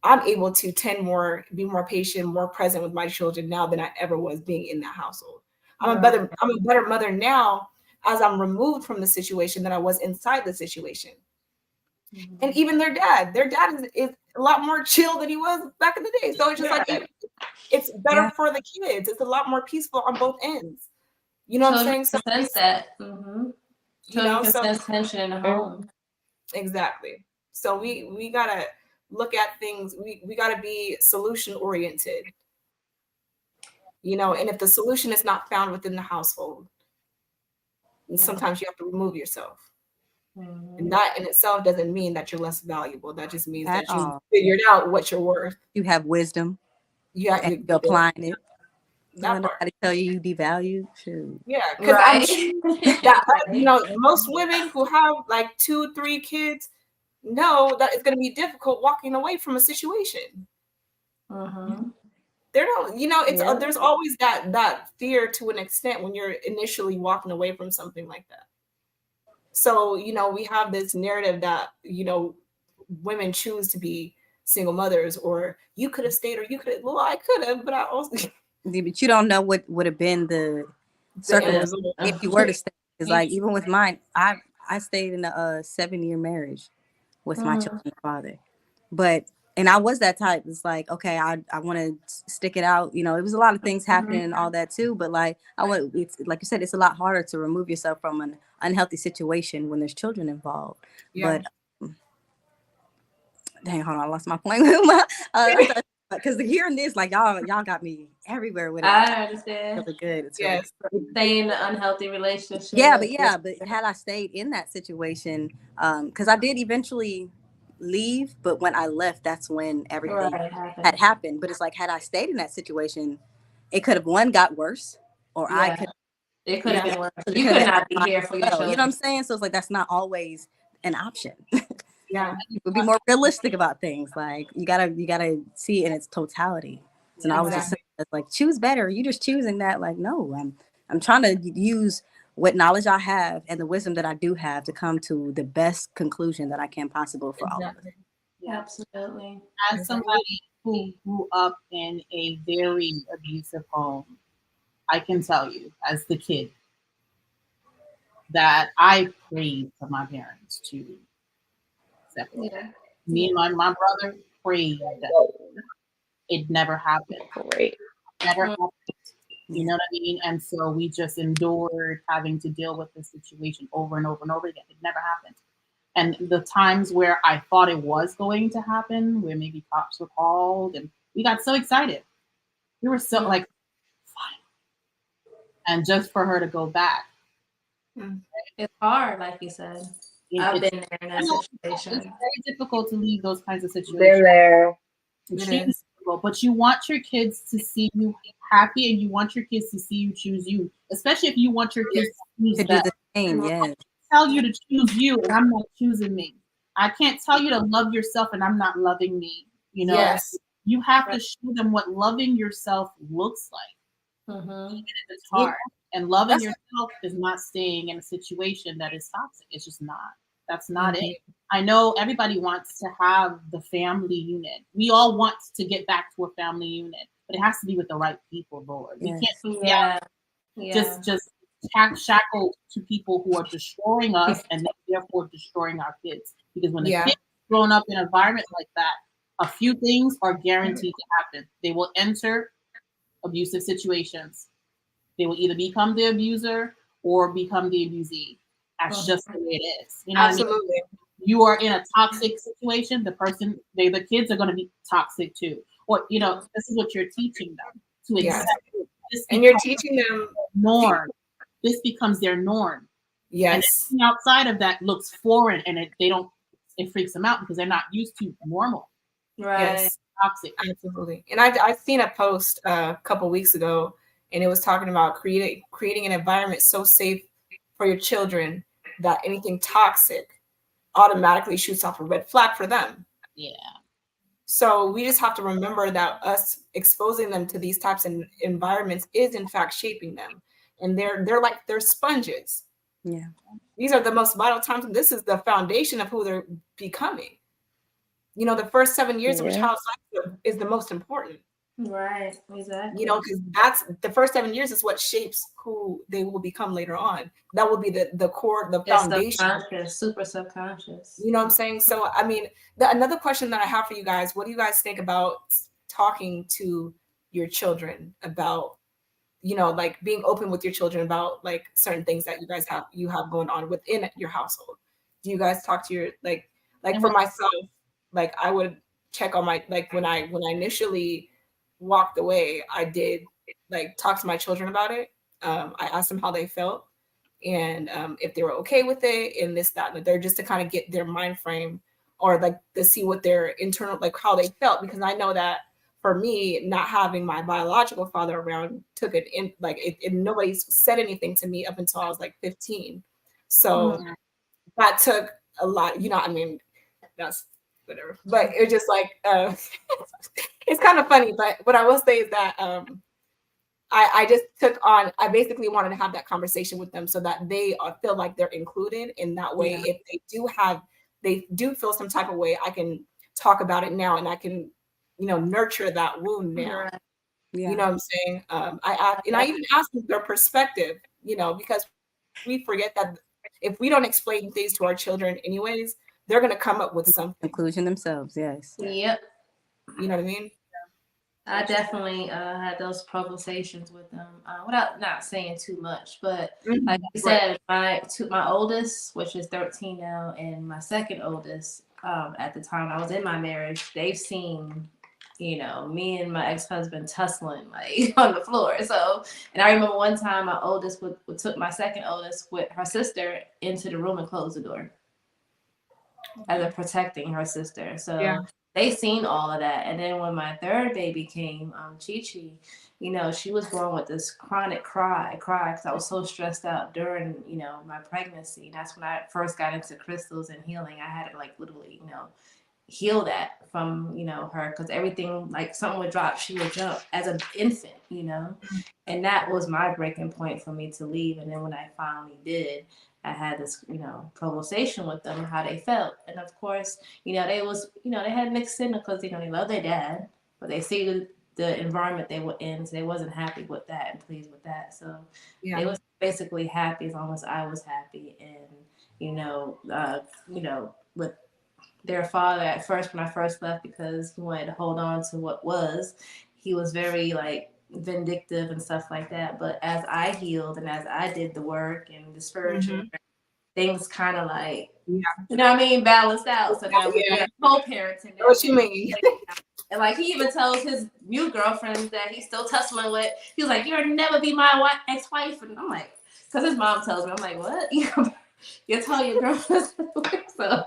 I'm able to be more patient, more present with my children now than I ever was being in that household. I'm a better mother now as I'm removed from the situation than I was inside the situation. And even their dad is a lot more chill than he was back in the day. So it's just like, it's better for the kids. It's a lot more peaceful on both ends. You know what I'm saying? So sense that. You know, so so tension in the home. Exactly. So we gotta look at things. We gotta be solution oriented. You know, and if the solution is not found within the household, sometimes you have to remove yourself. And that in itself doesn't mean that you're less valuable. That just means that you figured out what you're worth. You have wisdom. You're applying it. Don't nobody tell you devalue. Shoot. Yeah, because I'm sure that you know, most women who have like 2-3 kids know that it's going to be difficult walking away from a situation. There don't, you know, it's there's always that fear to an extent when you're initially walking away from something like that. So, you know, we have this narrative that, you know, women choose to be single mothers, or you could have stayed, or you could have, well, I could have, but I also. But you don't know what would have been the circumstance if you were to stay. Because like even with mine, I stayed in a 7-year marriage with my children's father. And I was that type. It's like, okay, I want to stick it out. You know, it was a lot of things happening and all that too. But like it's like you said, it's a lot harder to remove yourself from an unhealthy situation when there's children involved. Yeah. But dang, hold on, I lost my point. Because hearing this, like y'all got me everywhere with it. I understand. It's really good. It's yes. really Stay in an unhealthy relationship. But had I stayed in that situation, because I did eventually leave, but when I left, that's when everything had happened. But it's like, had I stayed in that situation, it could have got worse, or I could. It could have been worse. You could not be here for your children. You know what I'm saying? So it's like that's not always an option. Yeah, you would be more realistic about things. Like you gotta see it in its totality. And I was just saying, like, choose better. You just choosing that. Like, no, I'm trying to use what knowledge I have and the wisdom that I do have to come to the best conclusion that I can possible for all of us. Yeah, absolutely. As somebody who grew up in a very abusive home, I can tell you, as the kid, that I prayed for my parents to separate. Yeah. Me and my brother prayed that it never happened. Never happened. You know what I mean? And so we just endured having to deal with this situation over and over and over again. It never happened. And the times where I thought it was going to happen, where maybe cops were called, and we got so excited. We were so like, fine. And just for her to go back. It's hard, like you said. I've been there in that situation. It's very difficult to leave those kinds of situations. Been there. Extremely difficult. But you want your kids to see you happy, and you want your kids to see you choose you, especially if you want your kids to choose do the same. Yes. I can't tell you to choose you, and I'm not choosing me. I can't tell you to love yourself, and I'm not loving me. You know, you have to show them what loving yourself looks like. Even if it's hard. And loving yourself is not staying in a situation that is toxic. It's just not. That's not it. I know everybody wants to have the family unit. We all want to get back to a family unit, but it has to be with the right people, Lord. We can't just shackled to people who are destroying us and therefore destroying our kids. Because when the kids grown up in an environment like that, a few things are guaranteed to happen. They will enter abusive situations. They will either become the abuser or become the abusee. That's just the way it is. You know Absolutely. What I mean? You are in a toxic situation. The kids are going to be toxic too. Or, you know, this is what you're teaching them to accept. And you're teaching them norm. This becomes their norm. Yes. And outside of that looks foreign, and it freaks them out because they're not used to normal. Right. Yes. Toxic. Absolutely. And I've seen a post a couple weeks ago, and it was talking about creating an environment so safe for your children that anything toxic automatically shoots off a red flag for them. Yeah. So we just have to remember that us exposing them to these types of environments is in fact shaping them. And they're sponges. Yeah. These are the most vital times. This is the foundation of who they're becoming. You know, the first 7 years of a child's life is the most important. Right. Exactly. You know, because that's the first 7 years is what shapes who they will become later on. That will be the core, the foundation. Subconscious, super subconscious. You know what I'm saying? So, I mean, another question that I have for you guys, what do you guys think about talking to your children about, you know, like being open with your children about like certain things that you have going on within your household? Do you guys talk to your, like for myself, like I would check on my, like when I initially walked away, I did like talk to my children about it. I asked them how they felt and if they were okay with it and this, that, and the third, just to kind of get their mind frame or like to see what their internal, like how they felt. Because I know that for me, not having my biological father around took it in, like it nobody said anything to me up until I was like 15. So that took a lot, you know, I mean, that's whatever. But it's just like, it's kind of funny. But what I will say is that I just I basically wanted to have that conversation with them so that they feel like they're included. In that way, if they do feel some type of way, I can talk about it now and I can, you know, nurture that wound now. Right. You know what I'm saying? I even ask them their perspective, you know, because we forget that if we don't explain things to our children anyways, they're going to come up with something. Conclusion themselves, yes. Yep. You know what I mean? I definitely had those conversations with them without not saying too much. But like you said, my oldest, which is 13 now, and my second oldest, at the time I was in my marriage, they've seen, you know, me and my ex-husband tussling like on the floor. So, and I remember one time my oldest took my second oldest with her sister into the room and closed the door as a protecting her sister. So they seen all of that. And then when my third baby came, Chi-Chi, you know, she was born with this chronic cry because I was so stressed out during, you know, my pregnancy. That's when I first got into crystals and healing. I had to like literally, you know, heal that from, you know, her, because everything, like something would drop, she would jump as an infant, you know. And that was my breaking point for me to leave. And then when I finally did, I had this, you know, conversation with them, how they felt. And of course, you know, they had mixed signals because, you know, they love their dad, but they see the environment they were in, so they wasn't happy with that and pleased with that. So they was basically happy as long as I was happy. And, you know, with their father at first, when I first left, because he wanted to hold on to what was, he was very like vindictive and stuff like that. But as I healed and as I did the work and the spiritual, things kind of like, you know what I mean, balanced out. So now we're co-parenting. What you mean? And like he even tells his new girlfriends that he's still tussling with. He was like, "You'll never be my ex-wife," and I'm like, because his mom tells me, I'm like, "What? You tell your girlfriends?" So.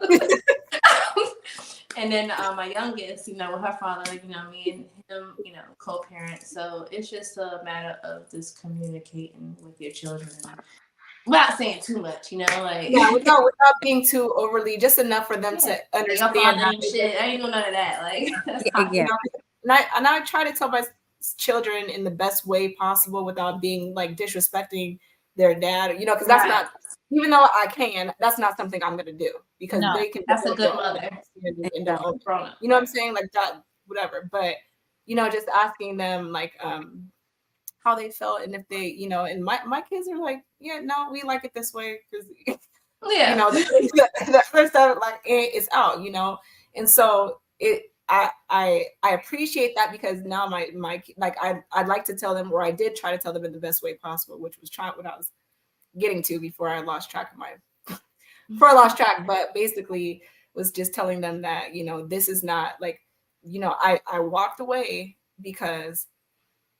And then my youngest, you know, with her father, you know, me and him, you know, co-parent. So it's just a matter of just communicating with your children without saying too much, you know, like without being too overly, just enough for them to understand. Shit. I ain't know none of that. Like, you know, and I try to tell my children in the best way possible without being like disrespecting their dad, you know, because that's not. Even though I can, that's not something I'm gonna do because they can. That's a good mother. In their own, you know what I'm saying, like that, whatever. But you know, just asking them like how they felt and if they, you know, and my kids are like, yeah, no, we like it this way because you know the first time like it's out, you know, and so I appreciate that because now my like I'd like to tell them, or I did try to tell them in the best way possible, which was trying what I was getting to before I lost track of but basically was just telling them that, you know, this is not like, you know, I walked away because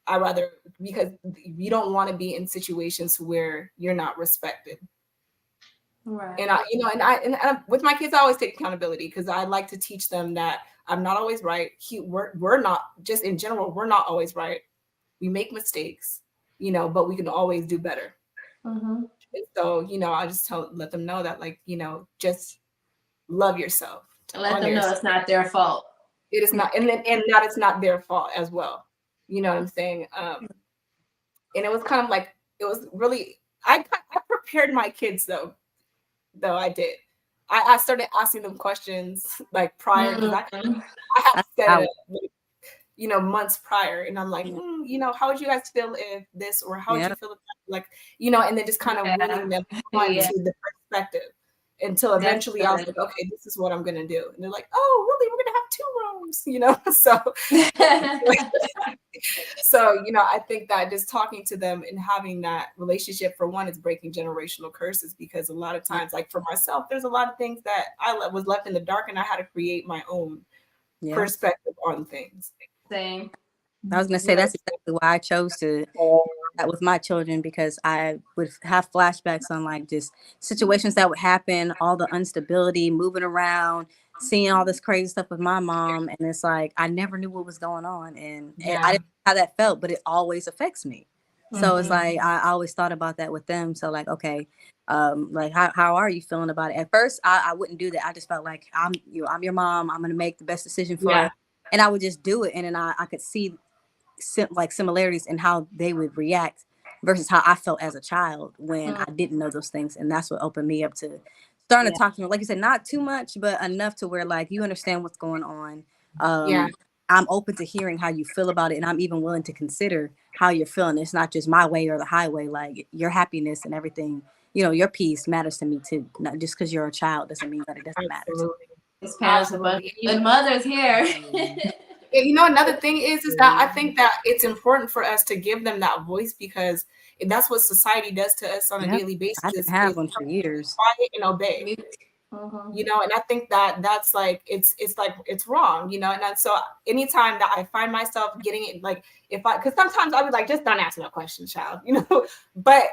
you don't want to be in situations where you're not respected. Right. And I with my kids, I always take accountability because I like to teach them that I'm not always right. We're not, just in general, we're not always right. We make mistakes, but we can always do better. Mm-hmm. And so, I just let them know that, like, just love yourself. Let them know it's not their fault. It is not, and that it's not their fault as well. You know what I'm saying? And it was kind of like, it was really, I prepared my kids though I did. I started asking them questions like prior, because I had set it up, months prior, and I'm like, how would you guys feel if this, or how would you feel if that? Like, and then just kind of winning them onto the perspective until eventually I was like, okay, this is what I'm gonna do. And they're like, oh, really? We're gonna have 2 rooms, So, I think that just talking to them and having that relationship, for one, is breaking generational curses, because a lot of times, like for myself, there's a lot of things that I was left in the dark, and I had to create my own perspective on things. Same. I was gonna say that's exactly why I chose to that with my children, because I would have flashbacks on like just situations that would happen, all the instability, moving around, seeing all this crazy stuff with my mom, and it's like I never knew what was going on, and I didn't know how that felt, but it always affects me. So it's like I always thought about that with them. So like, okay, like how are you feeling about it? At first, I wouldn't do that. I just felt like I'm your mom. I'm gonna make the best decision for her, and I would just do it, and then I could see like similarities in how they would react versus how I felt as a child when I didn't know those things. And that's what opened me up to starting to talk to them. Like you said, not too much, but enough to where like you understand what's going on. I'm open to hearing how you feel about it. And I'm even willing to consider how you're feeling. It's not just my way or the highway. Like your happiness and everything, your peace matters to me too. Not just because you're a child doesn't mean that it doesn't matter. His parents are both good mothers here. Another thing is that I think that it's important for us to give them that voice, because that's what society does to us on a daily basis. I didn't have one for years. Quiet and obey. And I think that that's like it's like it's wrong, and so anytime that I find myself getting it, like because sometimes I'll be like, just don't ask no questions, child, but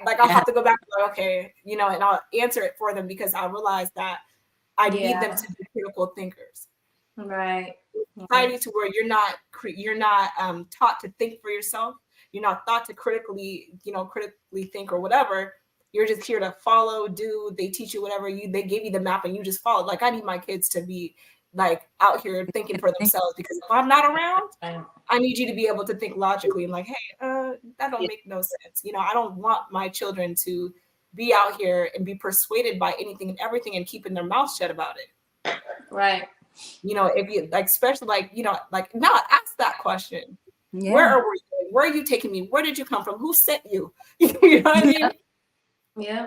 like I'll have to go back and like, okay, and I'll answer it for them, because I realize that I need them to be critical thinkers. Right. Society to where you're not taught to think for yourself. You're not taught to critically think or whatever. You're just here to follow, do. They teach you whatever they give you the map and you just follow. Like I need my kids to be like out here thinking for themselves, because if I'm not around, I need you to be able to think logically and like, hey, that don't make no sense. I don't want my children to be out here and be persuaded by anything and everything and keeping their mouth shut about it. Right. If you like, especially like, like now ask that question. Where are you taking me? Where did you come from? Who sent you? You know what I mean? Yeah.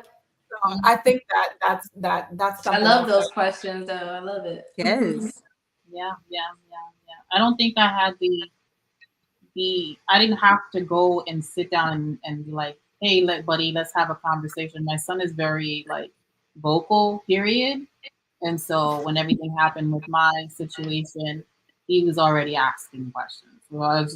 So I think that's something. I love those questions though. I love it. Yes. Yeah. I don't think I had I didn't have to go and sit down and be like, hey, buddy, let's have a conversation. My son is very like vocal, period. And so when everything happened with my situation, he was already asking questions. And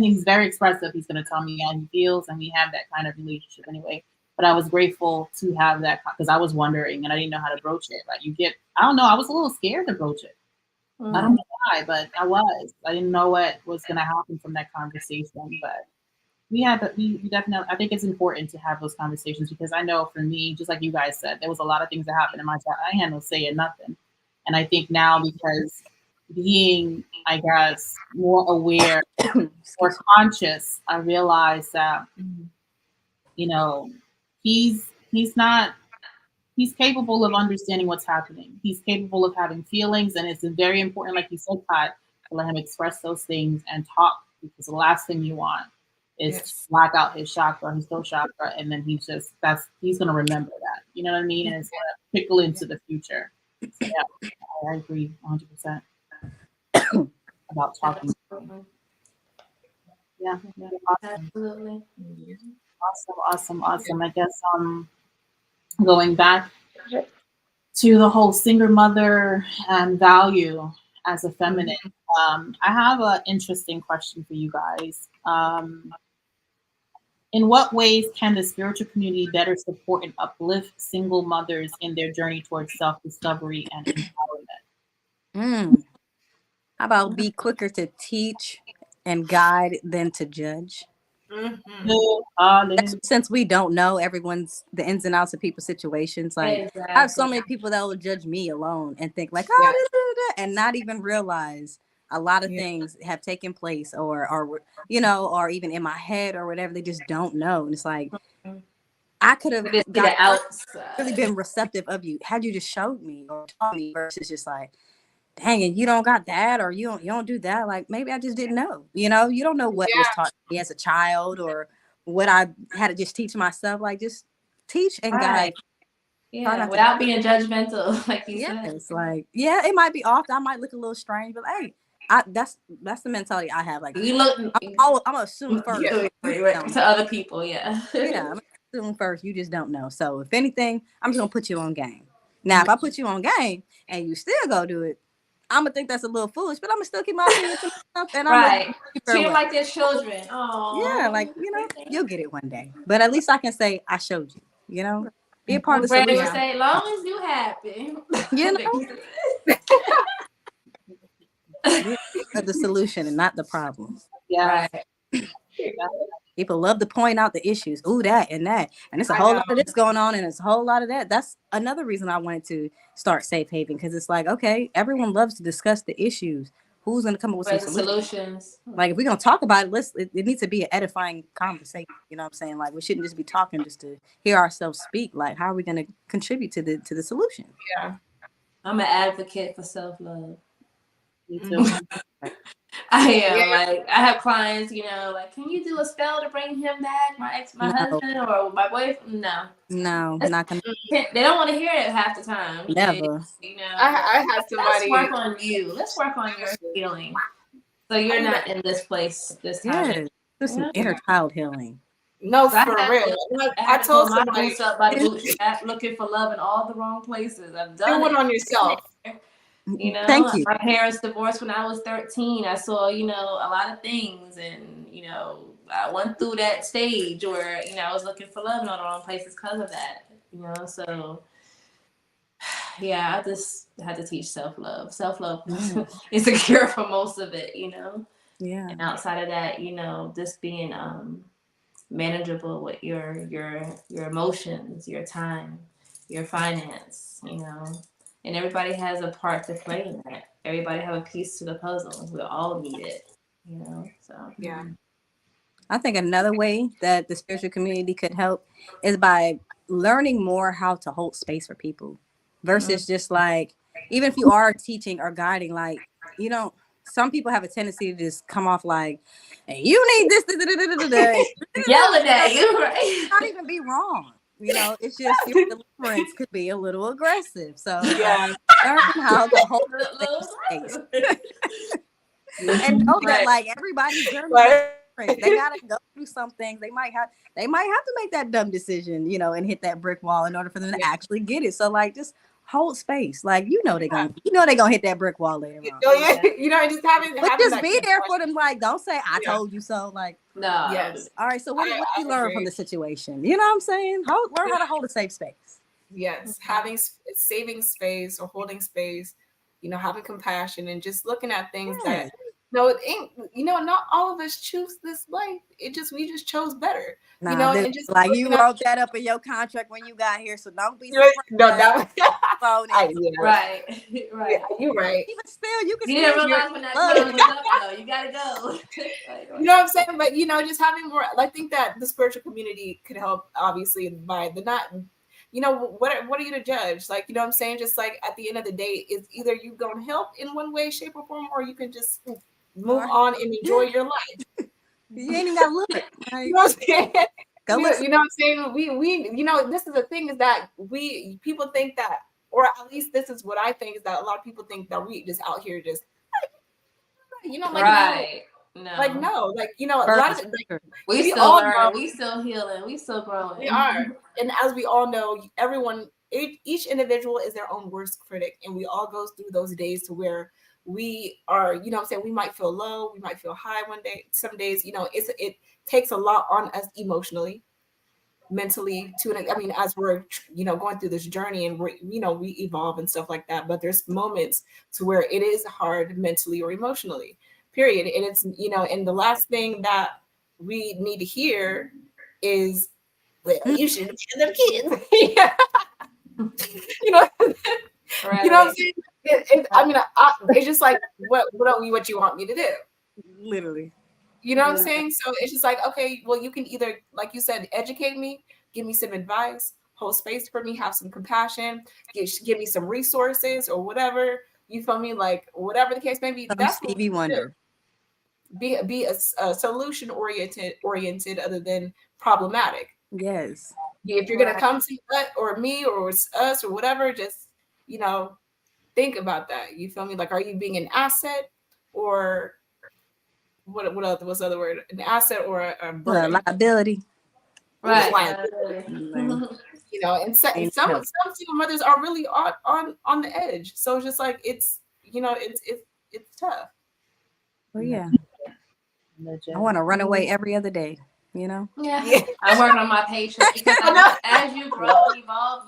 he's very expressive. He's going to tell me how he feels, and we have that kind of relationship anyway. But I was grateful to have that, because I was wondering and I didn't know how to broach it. Like I don't know, I was a little scared to broach it. I don't know why, but I didn't know what was going to happen from that conversation. But we definitely, I think it's important to have those conversations, because I know for me, just like you guys said, there was a lot of things that happened in my child. I had no say in nothing. And I think now, because being, I guess, more aware, more conscious, I realize that, he's capable of understanding what's happening. He's capable of having feelings, and it's very important, like you said, Pat, to let him express those things and talk, because the last thing you want is to black out his chakra, his throat chakra, and then he's going to remember that. You know what I mean? And it's going to trickle into the future. So, yeah, I agree 100% about talking. Yeah, awesome. Absolutely. Awesome. I guess going back to the whole single mother and value as a feminine, I have an interesting question for you guys. In what ways can the spiritual community better support and uplift single mothers in their journey towards self-discovery and empowerment? Mm. How about be quicker to teach and guide than to judge? Since we don't know everyone's the ins and outs of people's situations, like Exactly. I have so many people that will judge me alone and think like, oh, and not even realize a lot of things have taken place or or even in my head or whatever. They just don't know. And it's like I could have the outside. really been receptive of you had you just showed me or taught me versus just like, dang it, you don't got that or you don't do that. Like maybe I just didn't know. You don't know what was taught me as a child or what I had to just teach myself. Like just teach and guide. Yeah, without being judgmental, like you said. It's like, it might be off. I might look a little strange, but hey, that's the mentality I have. Like you look, I'm gonna assume first to other people. Yeah, I'm gonna assume first. You just don't know. So if anything, I'm just gonna put you on game. Now, if I put you on game and you still go do it, I'm gonna think that's a little foolish, but I'm gonna still keep my opinion to myself. And I'm treat them like they're children. Oh, yeah, like you'll get it one day. But at least I can say I showed you. Be a part of the Brandy solution. would say, "Long as you happy." The solution and not the problem. Yeah. Right. People love to point out the issues. Ooh, that and that. And it's a whole lot of this going on and it's a whole lot of that. That's another reason I wanted to start Safe Haven, because it's like, okay, everyone loves to discuss the issues. Who's going to come up with some solutions? Like, if we're going to talk about it, it needs to be an edifying conversation. You know what I'm saying? Like, we shouldn't just be talking just to hear ourselves speak. Like, how are we going to contribute to the solution? Yeah. I'm an advocate for self-love. Me too. I am. Like, I have clients, like, can you do a spell to bring him back? My husband or my boyfriend? No, not gonna. They don't want to hear it half the time. Never. I had somebody. Let's work on you. Let's work on your healing. So you're not in this place this time. Yeah, there's some inner child healing. No, for real. I told somebody up by the bootstrap, looking for love in all the wrong places. I've done it. On yourself. Thank you. My parents divorced when I was 13. I saw, a lot of things, and I went through that stage where I was looking for love in all the wrong places because of that. So yeah, I just had to teach self-love. Self-love is a cure for most of it, Yeah. And outside of that, just being manageable with your emotions, your time, your finance, and everybody has a part to play in that. Everybody have a piece to the puzzle. We all need it, so yeah. I think another way that the spiritual community could help is by learning more how to hold space for people versus just like, even if you are teaching or guiding, like, some people have a tendency to just come off like, hey, you need this, yelling at you, right? Not even be wrong. It's just your deliverance could be a little aggressive. So learn how to hold space. And know that like everybody's journey they gotta go through some things. They might have to make that dumb decision, and hit that brick wall in order for them to actually get it. So like just hold space. Like they're gonna hit that brick wall later on. Just having be there for them. Like, don't say I told you so. Like, no. Yes. All right. So what did you learn from the situation? You know what I'm saying? Learn how to hold a safe space. Yes, saving space or holding space, having compassion and just looking at things that it ain't, not all of us choose this life. We just chose better. And just like you wrote that up in your contract when you got here, so don't be surprised. No, that was right. Yeah, you're right. Even still, you can. You didn't realize when that time was up, though. You gotta go. You know what I'm saying? But just having more. I think that the spiritual community could help, obviously, by the not. What are you to judge? Like, what I'm saying? Just like at the end of the day, it's either you gonna help in one way, shape, or form, or you can just move on and enjoy your life. You ain't even gotta look. Like, you know what I'm saying? Go you know what I'm saying? We this is the thing, is that people think that, or at least this is what I think, is that a lot of people think that we just out here just like right. No. Like no, like a lot of we still learning, we still healing, we still growing. We are, and as we all know, each individual is their own worst critic, and we all go through those days to where we are, we might feel low, we might feel high one day. Some days, takes a lot on us emotionally, mentally too. I mean, as we're, going through this journey and we evolve and stuff like that. But there's moments to where it is hard mentally or emotionally, period. And it's, and the last thing that we need to hear is, well, you should have had them kids. you know, Right. you know what I'm saying? It's just like, what you want me to do? Literally. You know what I'm saying? So it's just like, okay, well, you can either, like you said, educate me, give me some advice, hold space for me, have some compassion, give me some resources or whatever. You feel me? Like, whatever the case may be. That's Stevie Wonder. Be a solution oriented other than problematic. Yes. If you're gonna come to or me or us or whatever, just think about that. You feel me? Like, are you being an asset or what's the other word? An asset or a burden? Liability. Right. And some single mothers are really on the edge. So it's just like it's tough. Well, yeah. I want to run away every other day. Yeah. I'm working on my patience because as you grow and evolve,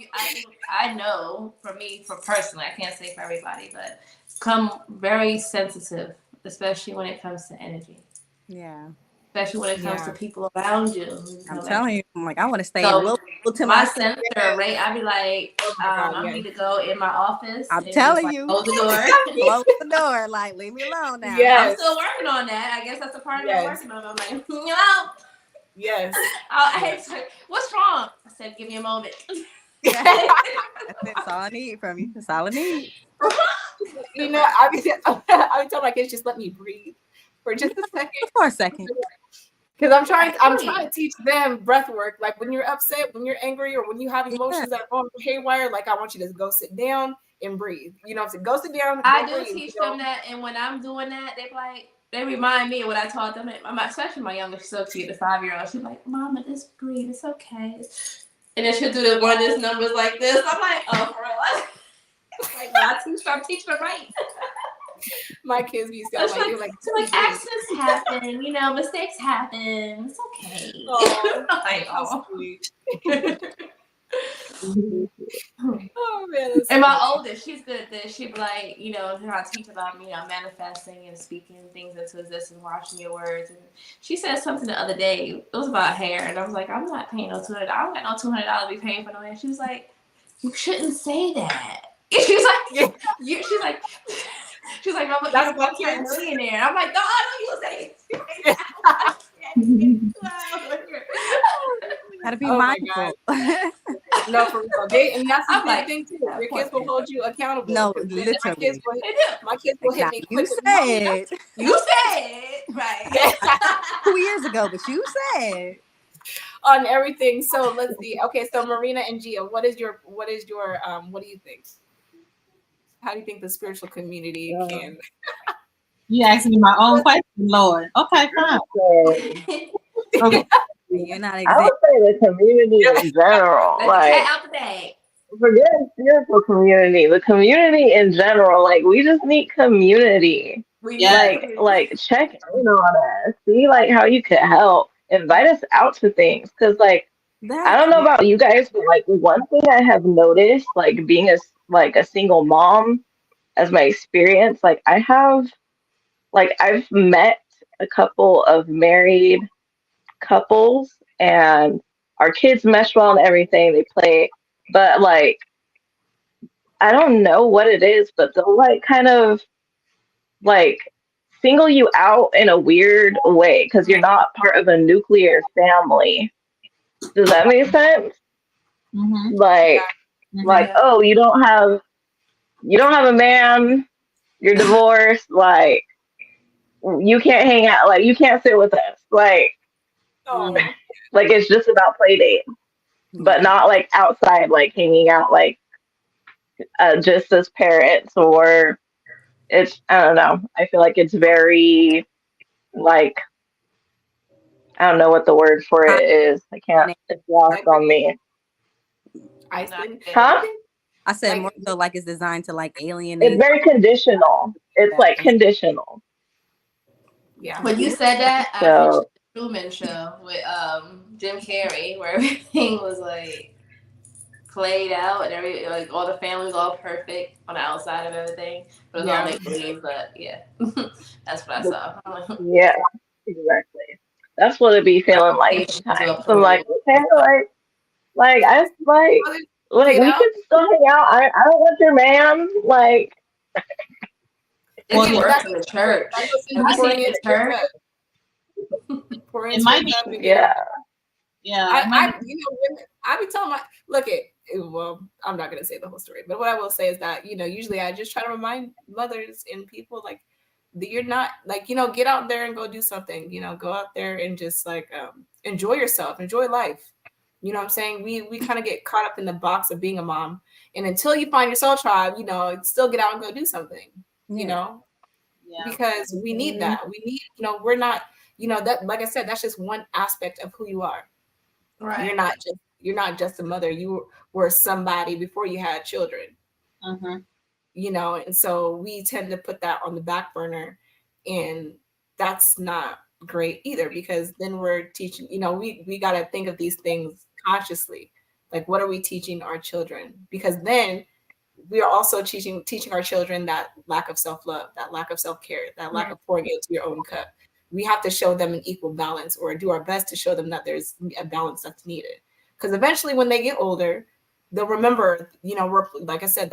I know for me, for personally, I can't say for everybody, but become very sensitive, especially when it comes to energy. Yeah. Especially when it comes to people around you. I'm telling you, I'm like, I want to stay to my sensor, right? I'd be like, I need to go in my office. I'm telling you. Close the door. Close the door. Like, leave me alone now. Yes. I'm still working on that. I guess that's a part of it I'm working on. I'm like, Yes. It's like, what's wrong? I said, give me a moment. That's all I need from you. That's all I need. I tell my kids, just let me breathe for just a second. For a second. Because I'm trying to teach them breath work. Like, when you're upset, when you're angry, or when you have emotions that are going haywire, like, I want you to go sit down and breathe. Go sit down. I do teach them that, and when I'm doing that, they remind me of what I taught them. Especially my youngest, so cute, the 5-year-old. She's like, Mama, just breathe. It's okay. And then she'll do one of these numbers like this. I'm like, oh, for real? Like, I'm teaching them right. My kids be so like accidents happen, mistakes happen. It's okay. Oh, sweet. Oh man. And my oldest, she's good at this. She'd be like, I teach about manifesting and speaking things into existence, watching your words. And she said something the other day. It was about hair, and I was like, I'm not paying no $200. I don't got no $200 to be paying for no hair. She was like, you shouldn't say that. She's like, she's like, Mama, you're a millionaire. I'm like, no, I don't use it. Gotta be mindful. No, for real. And that's the thing too. Your kids will hold you accountable. No, literally. My kids will hit me quick. You said, right. 2 years ago, but you said on everything. So let's see. Okay, so Marina and Gia, what do you think? How do you think the spiritual community can? You asked me my own question, Lord. Okay, fine. Okay. You're not I would say the community in general. Like, out the bag. Forget spiritual community. The community in general, like, we just need community. Like check in on us. See how you could help. Invite us out to things. Because I don't know about you guys, but one thing I have noticed, being a single mom as my experience, I've met a couple of married couples and our kids mesh well and everything. They play, but I don't know what it is, but they'll kind of single you out in a weird way because you're not part of a nuclear family. Does that make sense? Mm-hmm. Oh, you don't have a man, you're divorced, you can't hang out, you can't sit with us, it's just about play date, but not outside, hanging out, just as parents, or it's, I don't know, I feel like it's very, I don't know what the word for it is. I can't, it's lost on me. Huh? I said more so it's designed to alienate. It's very conditional. It's conditional. Yeah. When you said that, so Truman Show with Jim Carrey, where everything was like played out and like all the family was all perfect on the outside of everything. But it was all make believe. But yeah, that's what I saw. Yeah, exactly. That's what it be feeling like sometimes. I'm like, okay, I like we can still hang out. I don't want your man. Like, it's worse in the church. Have you seen the church? It might be. Yeah. Yeah. I be telling look at, well, I'm not gonna say the whole story, but what I will say is that, usually I just try to remind mothers and people like that you're not like, get out there and go do something, go out there and just like enjoy yourself, enjoy life. You know what I'm saying? We kind of get caught up in the box of being a mom. And until you find your soul tribe, still get out and go do something, because we need that. We need, we're not, that, like I said, that's just one aspect of who you are. Right. You're not just a mother. You were somebody before you had children. And so we tend to put that on the back burner, and that's not great either, because then we're teaching, we got to think of these things consciously. Like, what are we teaching our children? Because then we are also teaching our children that lack of self-love, that lack of self-care, that lack of pouring into your own cup. We have to show them an equal balance, or do our best to show them that there's a balance that's needed. Because eventually when they get older, they'll remember, like I said,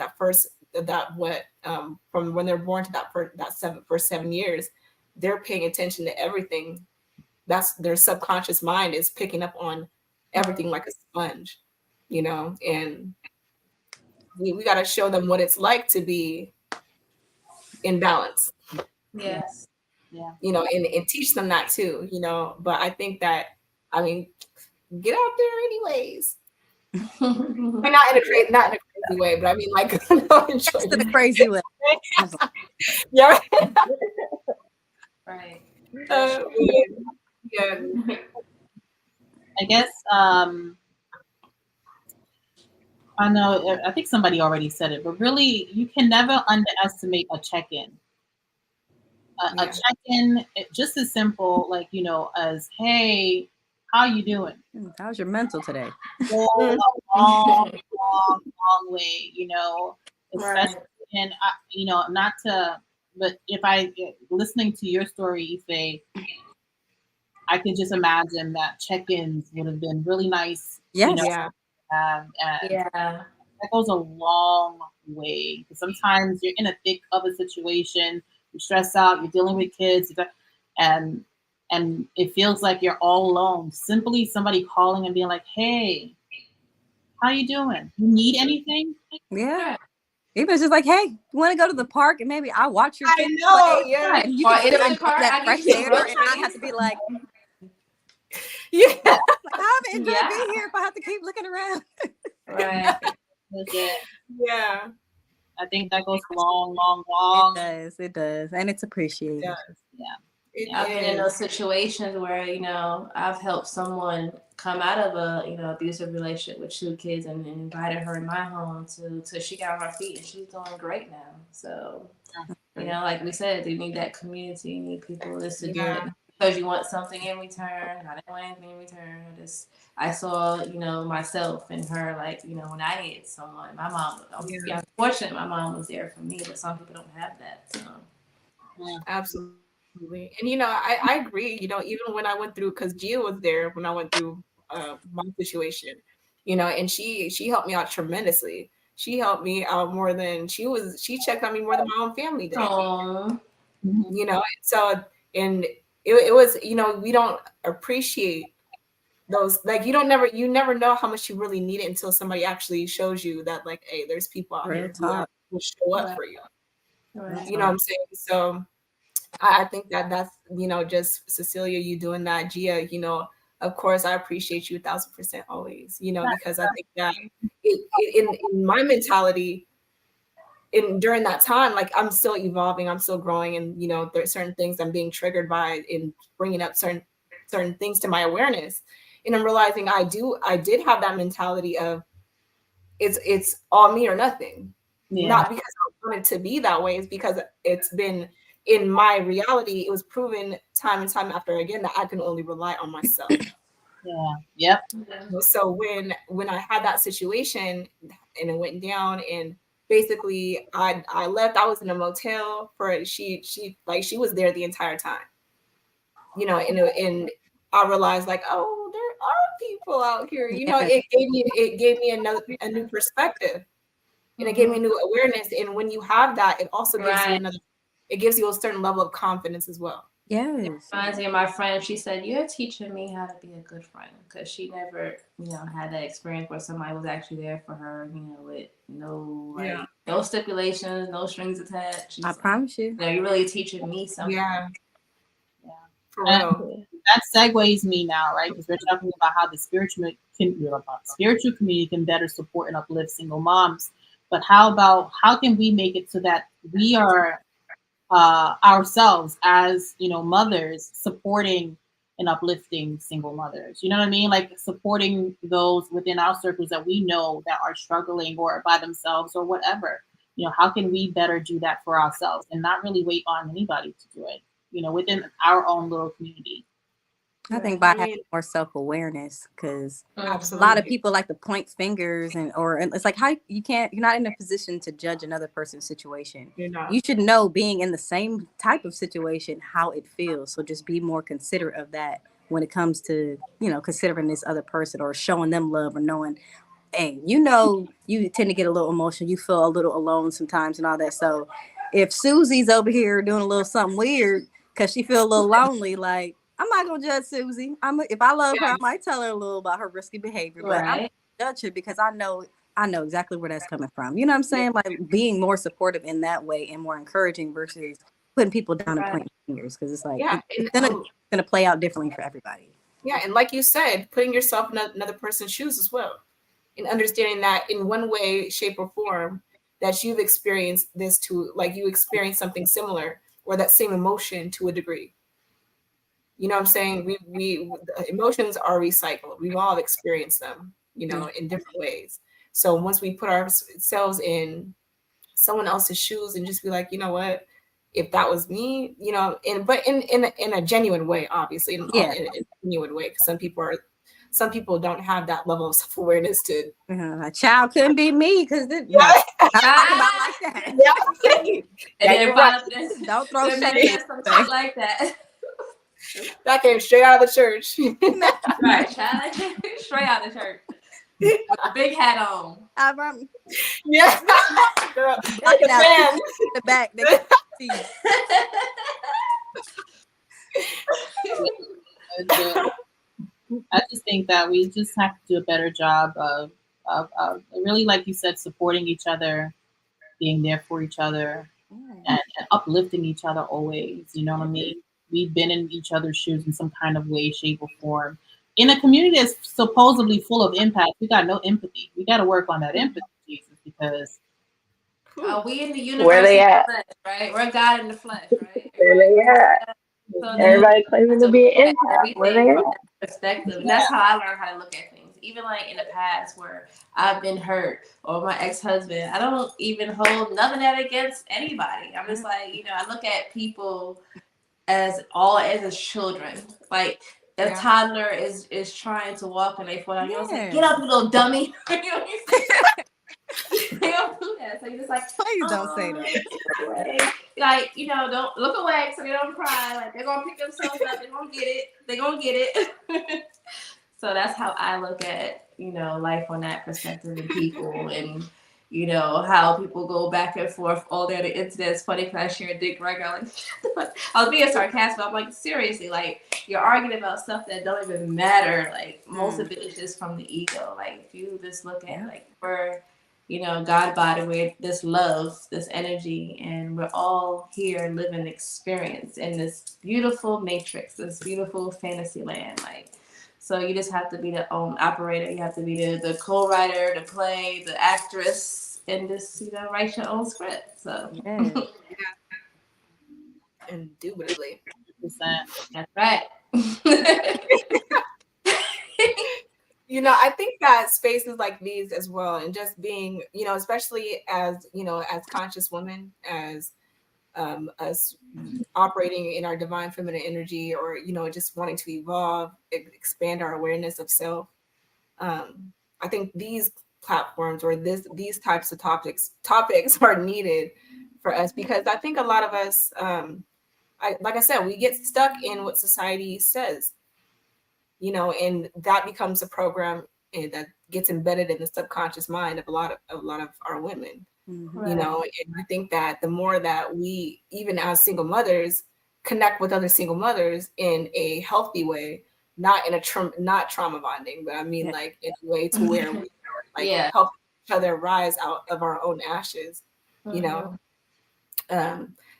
from when they're born to that first 7 years, they're paying attention to everything. That's their subconscious mind is picking up on everything like a sponge, and we got to show them what it's like to be in balance. Yes. Yeah. And teach them that too, but I think that, get out there anyways. not in a crazy way, but I mean, like, enjoy in a crazy way. Yeah. Right. Yeah. I guess I know, I think somebody already said it, but really you can never underestimate a check-in. A check-in, just as simple, like, as, hey, how you doing? How's your mental today? Go a long way, especially, and not to, but if listening to your story, Ife, I could just imagine that check-ins would have been really nice. Yes. That goes a long way. Sometimes you're in a thick of a situation, you're stressed out, you're dealing with kids, and it feels like you're all alone. Simply somebody calling and being like, "Hey, how you doing? You need anything?" Yeah. Even just like, hey, you want to go to the park and maybe I'll watch your kids play? Yeah. And you can that fresh air and I have to be like, I haven't enjoyed being here if I have to keep looking around. Right. Yeah. I think that goes long. It does. And it's appreciated. I've been in those situations where, I've helped someone come out of a, abusive relationship with 2 kids and invited her in my home till she got on her feet, and she's doing great now. So, like we said, you need that community, you need people to do it because you want something in return. I didn't want anything in return. I saw, myself and her, like, when I needed someone. My mom, I'm fortunate my mom was there for me, but some people don't have that. So. Absolutely. And I agree, even when I went through, because Gia was there when I went through my situation, and she helped me out tremendously. She helped me out more than she checked on me more than my own family did. So, and it was, we don't appreciate those, like, you never know how much you really need it until somebody actually shows you that, like, hey, there's people out here who will show up for you. You know what I'm saying? So I think that's, just Cecilia, you doing that, Gia, of course, I appreciate you 1,000% always, because I think that in my mentality, during that time, like, I'm still evolving, I'm still growing, and, there's certain things I'm being triggered by in bringing up certain things to my awareness. And I'm realizing I did have that mentality of it's all me or nothing. Not because I wanted to be that way, it's because it's been in my reality, it was proven time and time after again that I can only rely on myself. Yeah. Yep. So when I had that situation and it went down, and basically I left, I was in a motel for she was there the entire time, and I realized like, oh, there are people out here, it gave me a new perspective, and it gave me a new awareness. And when you have that, it also gives you it gives you a certain level of confidence as well. Yes. It reminds me of my friend. She said, "You're teaching me how to be a good friend," because she never, had that experience where somebody was actually there for her, with no stipulations, no strings attached. I promise you. You're really teaching me something. Yeah. For And real. that segues me now, right? Because we're talking about how the spiritual community can better support and uplift single moms. But how can we make it so that we are ourselves as mothers supporting and uplifting single mothers? You know what I mean? Like supporting those within our circles that we know that are struggling or by themselves or whatever. How can we better do that for ourselves and not really wait on anybody to do it? Within our own little community. I think by having more self-awareness, because a lot of people like to point fingers or it's like how you're not in a position to judge another person's situation. You're not. You should know, being in the same type of situation, how it feels. So just be more considerate of that when it comes to, considering this other person or showing them love or knowing, hey, you tend to get a little emotional. You feel a little alone sometimes and all that. So if Susie's over here doing a little something weird because she feel a little lonely, like, I'm not gonna judge Susie. If I love her, I might tell her a little about her risky behavior, but I'm not gonna judge her because I know exactly where that's coming from. You know what I'm saying? Like being more supportive in that way and more encouraging versus putting people down and pointing fingers, because it's like it's gonna play out differently for everybody. Yeah, and like you said, putting yourself in another person's shoes as well, and understanding that in one way, shape, or form that you've experienced this too, like you experienced something similar or that same emotion to a degree. You know what I'm saying? We emotions are recycled. We've all experienced them, in different ways. So once we put ourselves in someone else's shoes and just be like, you know what, if that was me, but in a genuine way, obviously, in a genuine way, because some people don't have that level of self-awareness to. A child couldn't be me because I talk about like that. And then right. Don't throw shade like that. That came straight out of the church. Right, child. Straight out of the church. With a big hat on. Yeah. Girl, like a fan. The back. I just think that we just have to do a better job of really, like you said, supporting each other, being there for each other, and uplifting each other always. You know what I mean? We've been in each other's shoes in some kind of way, shape, or form. In a community that's supposedly full of impact, we got no empathy. We got to work on that empathy, Jesus, because we in the universe, where they at? The flesh, right? We're God in the flesh, right? Where they at? So everybody claiming to be an impact. Where they at? Perspective. And that's how I learned how to look at things. Even like in the past where I've been hurt or my ex-husband, I don't even hold none of that against anybody. I'm just like, I look at people as children. Like a toddler is trying to walk and they fall down. You don't say, "Get up, you little dummy." You know what I'm saying? They don't do that. So you're just like, please don't say that. Like, don't look away so they don't cry. Like they're gonna pick themselves up, they're gonna get it. They're gonna get it. So that's how I look at, life on that perspective and people and how people go back and forth all day on the internet. It's funny because I shared Dick Greger. Like, I was being sarcastic. I'm like, seriously, like you're arguing about stuff that don't even matter. Like most of it is just from the ego. Like if you just look at like we're, God body, we're this love, this energy, and we're all here living experience in this beautiful matrix, this beautiful fantasy land. Like, so you just have to be the own operator. You have to be the co-writer, the play, the actress, and just write your own script. So Indubitably. That's right. I think that spaces like these as well, and just being, especially as, as conscious women, as us operating in our divine feminine energy, or just wanting to evolve, expand our awareness of self. I think these platforms or these types of topics are needed for us, because I think a lot of us, like I said, we get stuck in what society says, and that becomes a program that gets embedded in the subconscious mind of a lot of our women. And I think that the more that we, even as single mothers, connect with other single mothers in a healthy way, not in a not trauma bonding, but I mean like in a way to where we are help each other rise out of our own ashes.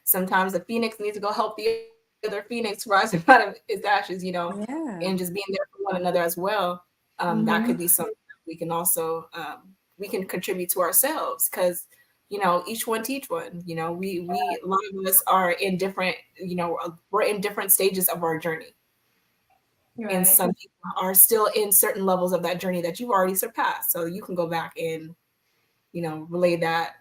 Sometimes the phoenix needs to go help the other phoenix rise out of its ashes, and just being there for one another as well. That could be something we can also we can contribute to ourselves, because each one teach one. We a lot of us are in different, we're in different stages of our journey. And some people are still in certain levels of that journey that you've already surpassed. So you can go back and, relay that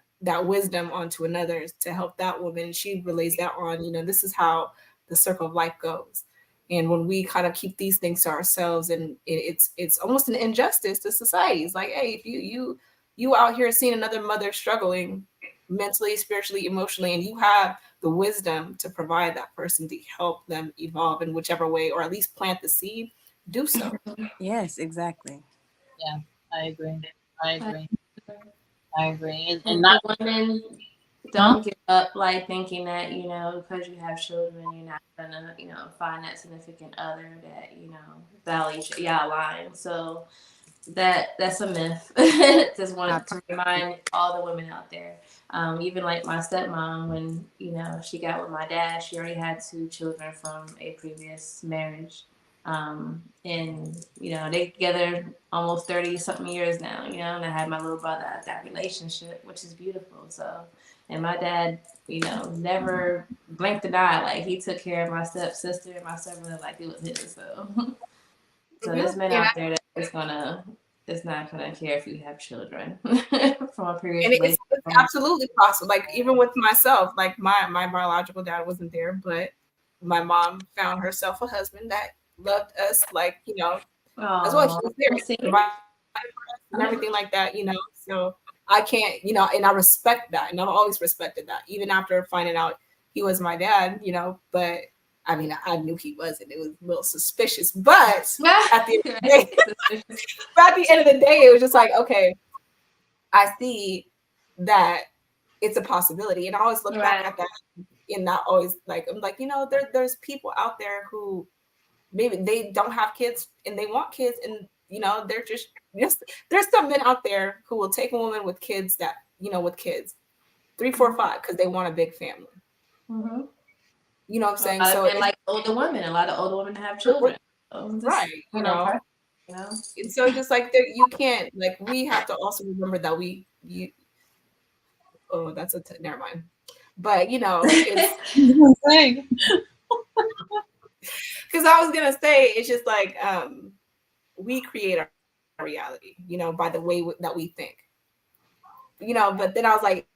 wisdom onto another to help that woman. And she relays that on, this is how the circle of life goes. And when we kind of keep these things to ourselves, and it's almost an injustice to society. It's like, hey, if you out here seeing another mother struggling mentally, spiritually, emotionally, and you have the wisdom to provide that person to help them evolve in whichever way, or at least plant the seed, do so. Yes, exactly. Yeah, I agree. And not women don't give up, like thinking that because you have children, you're not gonna find that significant other that value y'all line. So that's a myth. Just wanted to remind all the women out there. Even like my stepmom, when she got with my dad, she already had 2 children from a previous marriage. And they together almost 30 something years now, and I had my little brother at that relationship, which is beautiful. So, and my dad, never blinked an eye. Like, he took care of my stepsister and my stepbrother like it was his. So there's men out there that is not gonna care if you have children from a previous relationship. It's absolutely possible. Like, even with myself, like my biological dad wasn't there, but my mom found herself a husband that loved us, like, as well. He was there and everything like that, So I can't, and I respect that, and I've always respected that, even after finding out he was my dad, But I mean, I knew he wasn't. It was a little suspicious, but at the end of the day, it was just like, okay, I see that it's a possibility, and I always look back at that, and not always like, I'm like, there's people out there who maybe they don't have kids and they want kids, and they're just there's some men out there who will take a woman with kids that with kids 3, 4, 5 because they want a big family. You know what I'm saying? So and like older women, a lot of older women have children, right? And so it's just like you can't, like, we have to also remember that that's never mind. But it's because I was gonna say, it's just like we create our reality, by the way that we think, But then I was like,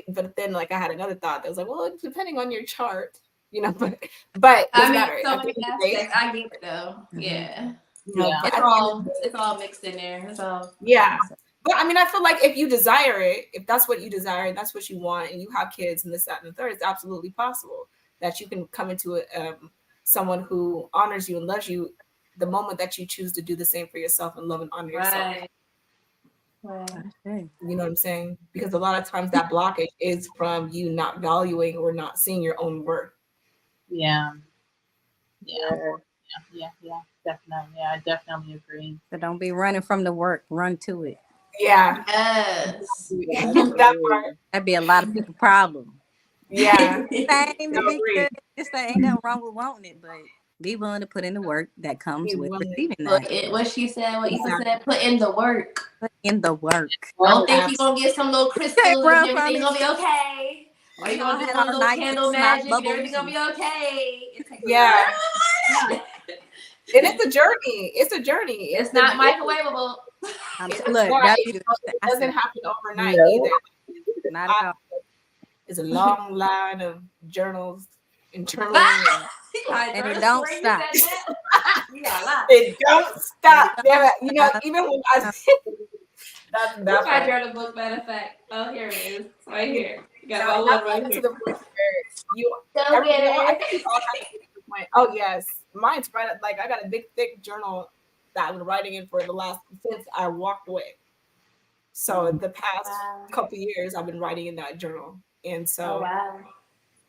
but then like I had another thought that was like, well, depending on your chart, but I mean, so many aspects. I get it though. Yeah. It's all mixed in there. It's all But I mean, I feel like if you desire it, if that's what you desire and that's what you want, and you have kids and this, that, and the third, it's absolutely possible that you can come into someone who honors you and loves you the moment that you choose to do the same for yourself and love and honor yourself. Right. You know what I'm saying? Because a lot of times that blockage is from you not valuing or not seeing your own worth. Yeah, definitely. I definitely agree. So don't be running from the work. Run to it. Yeah. Yes. That part. That'd be a lot of people's problem. Yeah. Ain't nothing wrong with wanting it, but be willing to put in the work that comes with receiving that. What she said, what Issa said, put in the work. Put in the work. Don't think you're gonna get some little crystals and everything's gonna be okay. Or you're gonna do some little candle magic and everything's gonna be okay. Yeah. And it's a journey. It's not microwavable. It doesn't happen overnight either. Not at all. It's a long line of journals and journaling. And it don't stop. It don't stop. Damn it. You know, even when I That's my journal book, matter of fact. Oh, here it is. Right here. You got my one right here. To the point where you Go get it. I think we all have to get to the point. Oh yes. Mine's right up, like I got a big thick journal that I've been writing in for the last since I walked away. So the past couple years I've been writing in that journal. And so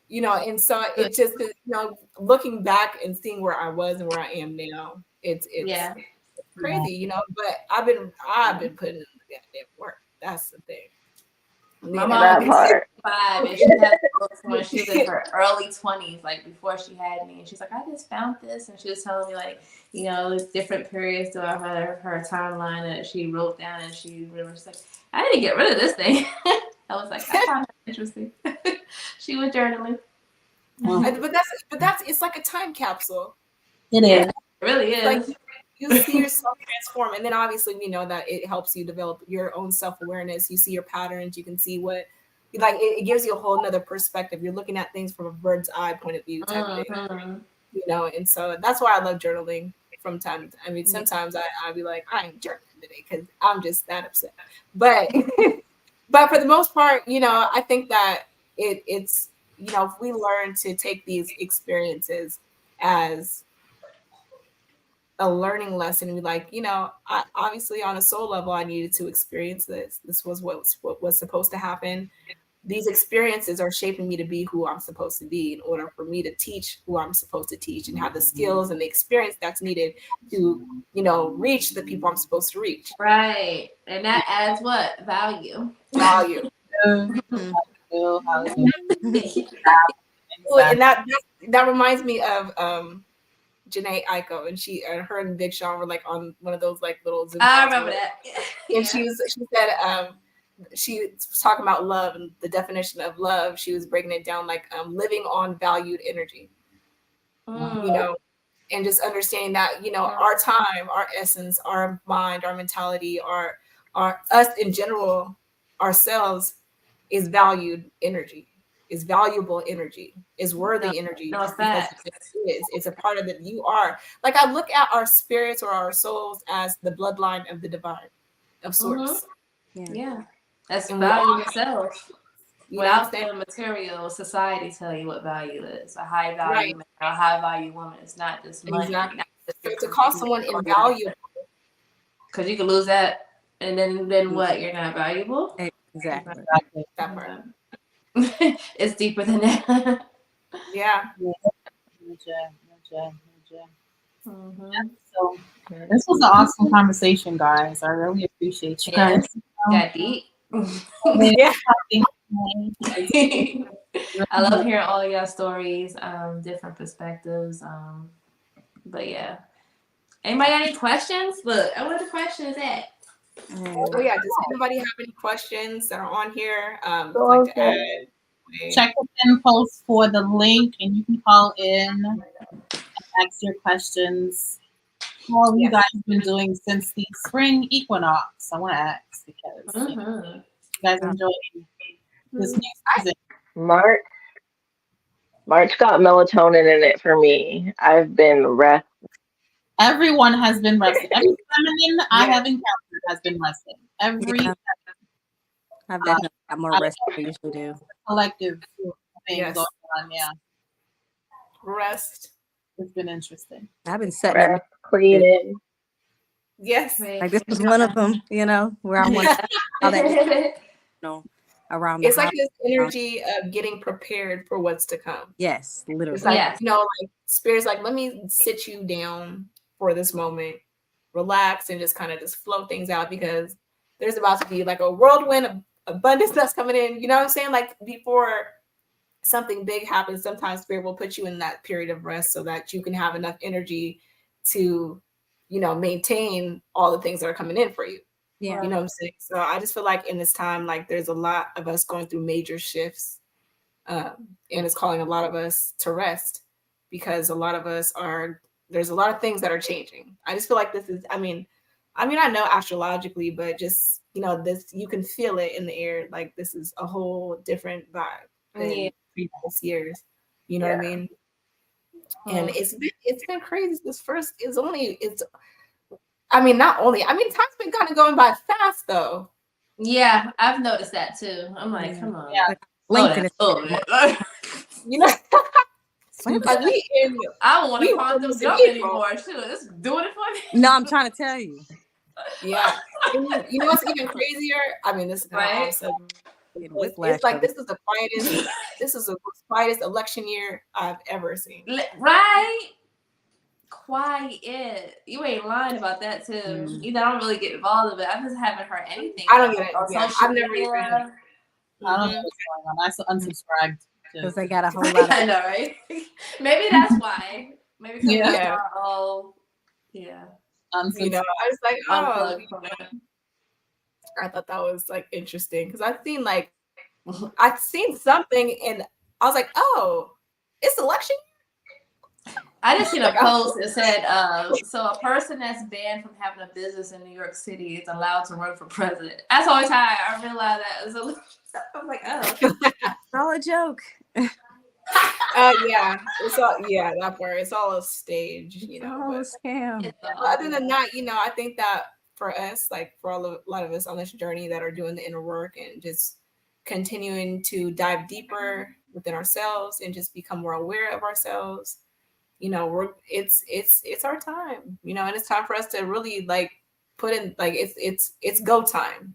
you know, and so it just is, you know, looking back and seeing where I was and where I am now, it's crazy, you know. But I've been putting in the goddamn work. That's the thing. My mom was 65 and she had books when she was in her early 20s, like before she had me. And she's like, I just found this. And she was telling me, like, you know, different periods throughout her timeline that she wrote down. And she was like, I didn't get rid of this thing. I was like, I found that interesting. She was journaling. But that's it's like a time capsule. It is. It really is. Like, you see yourself transform, and then obviously we know that it helps you develop your own self-awareness. You see your patterns, you can see what, like, it gives you a whole nother perspective. You're looking at things from a bird's eye point of view type of thing, you know. And so that's why I love journaling from time to time. I mean, sometimes I be like, I ain't journaling today because I'm just that upset, but but for the most part, you know, I think that it's, you know, if we learn to take these experiences as a learning lesson, we like, you know, I obviously on a soul level I needed to experience this. This was what was supposed to happen. These experiences are shaping me to be who I'm supposed to be in order for me to teach who I'm supposed to teach and have the skills and the experience that's needed to, you know, reach the people I'm supposed to reach. Right. And that adds what? Value. And that reminds me of Janae Aiko, and her and Big Sean were like on one of those like little Zoom I remember that. And she said she was talking about love and the definition of love. She was breaking it down like living on valued energy. You know, and just understanding that, you know, our time, our essence, our mind, our mentality, our us in general, ourselves is valued energy, is valuable energy, is worthy energy. No, facts. It's a part of that. You are, like, I look at our spirits or our souls as the bloodline of the divine, of sorts. Yeah. That's value yourself. Without the material, society tell you what value is. A high value man or a high value woman. It's not just money. Exactly. So to call someone invaluable, because you could lose that, and then what? You're not valuable. Exactly. That part. It's deeper than that. Yeah. So this was an awesome conversation, guys. I really appreciate you guys. Got deep. Yeah. I love hearing all of y'all stories, different perspectives. But yeah. Anybody got any questions? Look, I want the questions at. Oh yeah, does anybody have any questions that are on here? Like to add? Check the pin post for the link, and you can call in and ask your questions. How have you guys been doing since the spring equinox? I want to ask because you guys enjoying this new season. March got melatonin in it for me. I've been resting. Everyone has been resting. Every feminine I have encountered has been resting. I've definitely got more rest than I usually do. Collective thing going on, Rest. It's been interesting. I've been setting up cleaning. Yes. Like this was one of them, you know, where I want how that, you know, around. It's like this energy of getting prepared for what's to come. Yes, literally. It's like, you know, like Spirit's like, let me sit you down for this moment, relax, and just kind of just flow things out, because there's about to be like a whirlwind of abundance that's coming in. You know what I'm saying? Like before something big happens, sometimes Spirit will put you in that period of rest so that you can have enough energy to, you know, maintain all the things that are coming in for you. Yeah. You know what I'm saying? So I just feel like in this time, like there's a lot of us going through major shifts, and it's calling a lot of us to rest, because a lot of us there's a lot of things that are changing. I just feel like this is, I mean, I know astrologically, but just, you know, this, you can feel it in the air. Like this is a whole different vibe than previous years. You know what I mean? And it's been crazy. This first is only not only. Time's been kind of going by fast though. Yeah, I've noticed that too. I'm like, come on. Yeah. LinkedIn is You know, Like, I don't want to quantum jump anymore. Shoot, it's doing it for me. no, I'm trying to tell you. Yeah. And you know what's even crazier? This is kind of awesome. It's like this is the quietest election year I've ever seen. Right? Quiet. You ain't lying about that too. Either I don't really get involved with it. I just haven't heard anything. I don't get it. I've never even. I don't know what's going on. I unsubscribed because they got a whole lot of. I know, right? Maybe that's why. Maybe because yeah. Yeah. I was like, unplugged from it. I thought that was like interesting because I've seen something and I was like, oh, it's election. I just seen a post that said, so a person that's banned from having a business in New York City is allowed to run for president. That's always how I realized that. I'm like, oh. It's all a joke. Yeah. That part. It's all a stage, It's all a scam. Other than that, I think that for us, like for a lot of us on this journey that are doing the inner work and just continuing to dive deeper within ourselves and just become more aware of ourselves, it's our time, and it's time for us to really like put in like it's go time.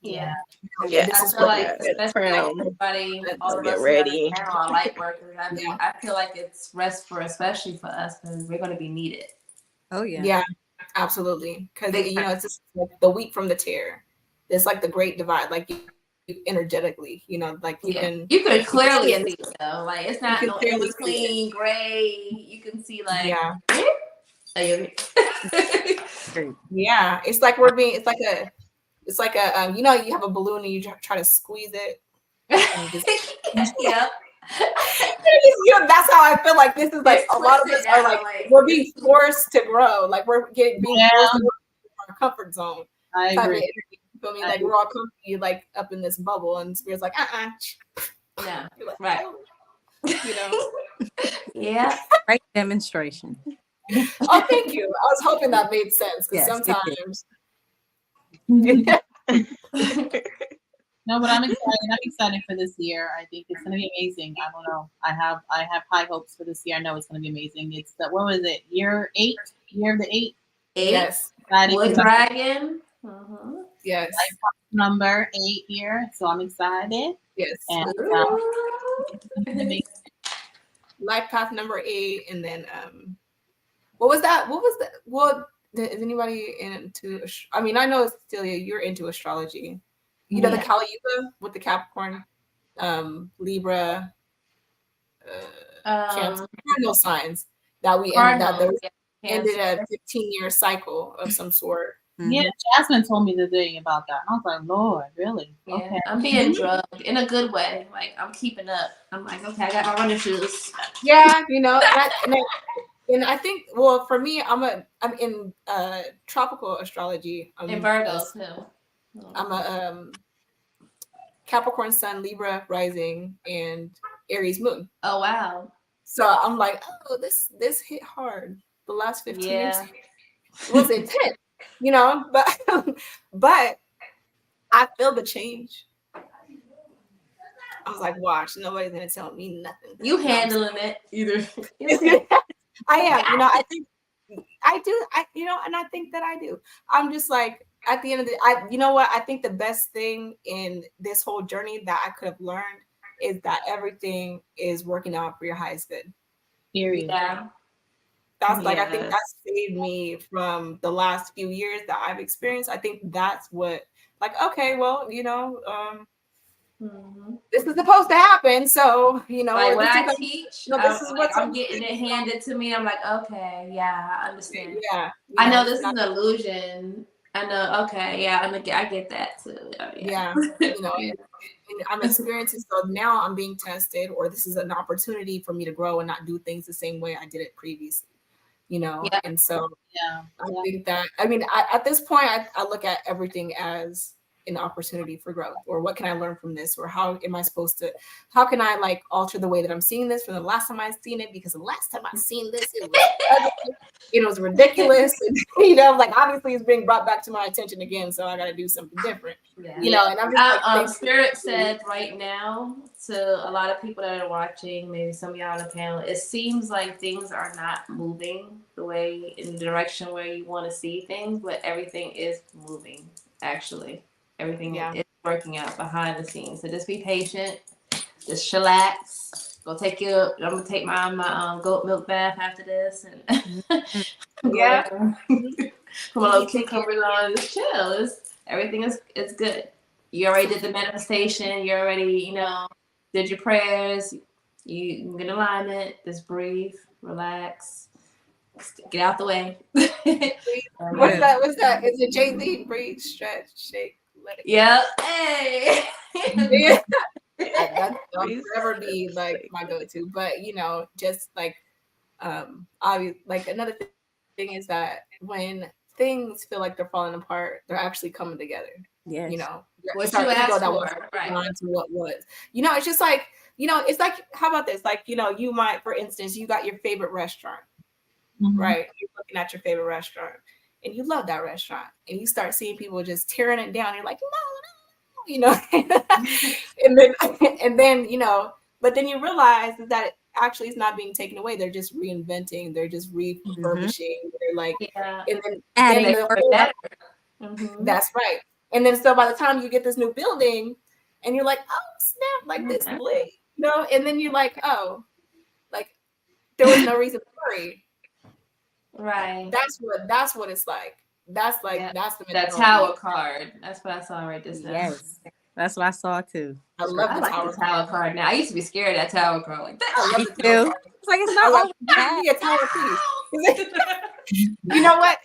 Yeah. This is especially everybody, all of us ready. Now are light workers. I feel like it's rest especially for us because we're going to be needed. Oh yeah. Yeah, absolutely. Because it's just like the wheat from the tear. It's like the great divide. Like energetically, like you could clearly see it though. Like it's not no in between gray. You can see like yeah. It's like it's like a you have a balloon and you try to squeeze it. And just, that's how I feel like this is like a lot of us are like we're being forced to grow. Like we're being forced to grow in our comfort zone. I agree. You feel me? Like we're all comfy, like up in this bubble, and Spirit's like, no, like, right. Yeah. Great demonstration. Oh, thank you. I was hoping that made sense because sometimes. No, but I'm excited. I'm excited for this year. I think it's going to be amazing. I don't know. I have high hopes for this year. I know it's going to be amazing. It's what was it? Year 8? Year of the 8? Yes. Wood dragon. Yes. Number 8 year. So I'm excited. Yes. And life path number 8, and then what was that? Well, is anybody into? I know Celia, you're into astrology. The Kali Yuga with the Capricorn, Libra, Cancer, cardinal signs that we ended a 15-year cycle of some sort. Yeah, Jasmine told me the thing about that. I was like, Lord, really? Yeah, okay. I'm being drugged in a good way. Like I'm keeping up. I'm like, okay, I got my running shoes. Yeah, and I think, well, for me, I'm in tropical astrology. In Virgo too. I'm a Capricorn Sun, Libra rising, and Aries moon. Oh wow! So I'm like, oh, this hit hard. The last 15 years was intense, but I feel the change. I was like, watch, nobody's gonna tell me nothing. You handling it either? I am. I think I do. And I think that I do. I'm just like, at the end of the day, you know what? I think the best thing in this whole journey that I could have learned is that everything is working out for your highest good. Period. Yeah. That's like, I think that saved me from the last few years that I've experienced. I think that's what, like, okay, well, this is supposed to happen. So, like when I teach, this is what I'm getting it handed to me. I'm like, okay, yeah, I understand. Yeah. I know this is an illusion. I know. Okay. Yeah. I get that too. Yeah. And I'm experiencing. So now I'm being tested, or this is an opportunity for me to grow and not do things the same way I did it previously. And so I think that, at this point, I look at everything as an opportunity for growth, or what can I learn from this, or how can I like alter the way that I'm seeing this from the last time I've seen it, because the last time I seen this it was ugly, it was ridiculous, and, like obviously it's being brought back to my attention again, so I got to do something different. And I'm just like, Spirit said right now to a lot of people that are watching, maybe some of y'all on the panel, it seems like things are not moving the way in the direction where you want to see things, but everything is moving. Actually, everything is working out behind the scenes. So just be patient, just chillax. I'm gonna take my goat milk bath after this, and put my little cucumbers on, just chill. Everything is good. You already did the manifestation. You already, did your prayers. You get alignment. Just breathe, relax, get out the way. What's that? Is it Jay-Z? Breathe, stretch, shake, let it go. Yeah. Hey. That'll forever be like my go-to. But just like like another thing is that when things feel like they're falling apart, they're actually coming together. Yes. What you asked for, right? To what was. It's just like, it's like, how about this? Like, you might, for instance, you got your favorite restaurant, right? You're looking at your favorite restaurant and you love that restaurant, and you start seeing people just tearing it down. You're like, no, and then, but then you realize that it actually is not being taken away. They're just reinventing. They're just refurbishing. They're like, and then that's right. And then so by the time you get this new building, and you're like, oh snap, like this lit, and then you're like, oh, like there was no reason to worry. Right. That's what it's like. That's like that's the that tower card. That's what I saw right this now. Yes. That's what I saw too. I love the tower card now. I used to be scared of that tower card. Like that. I love the tower card. It's like it's not all bad. A tower piece. You know what?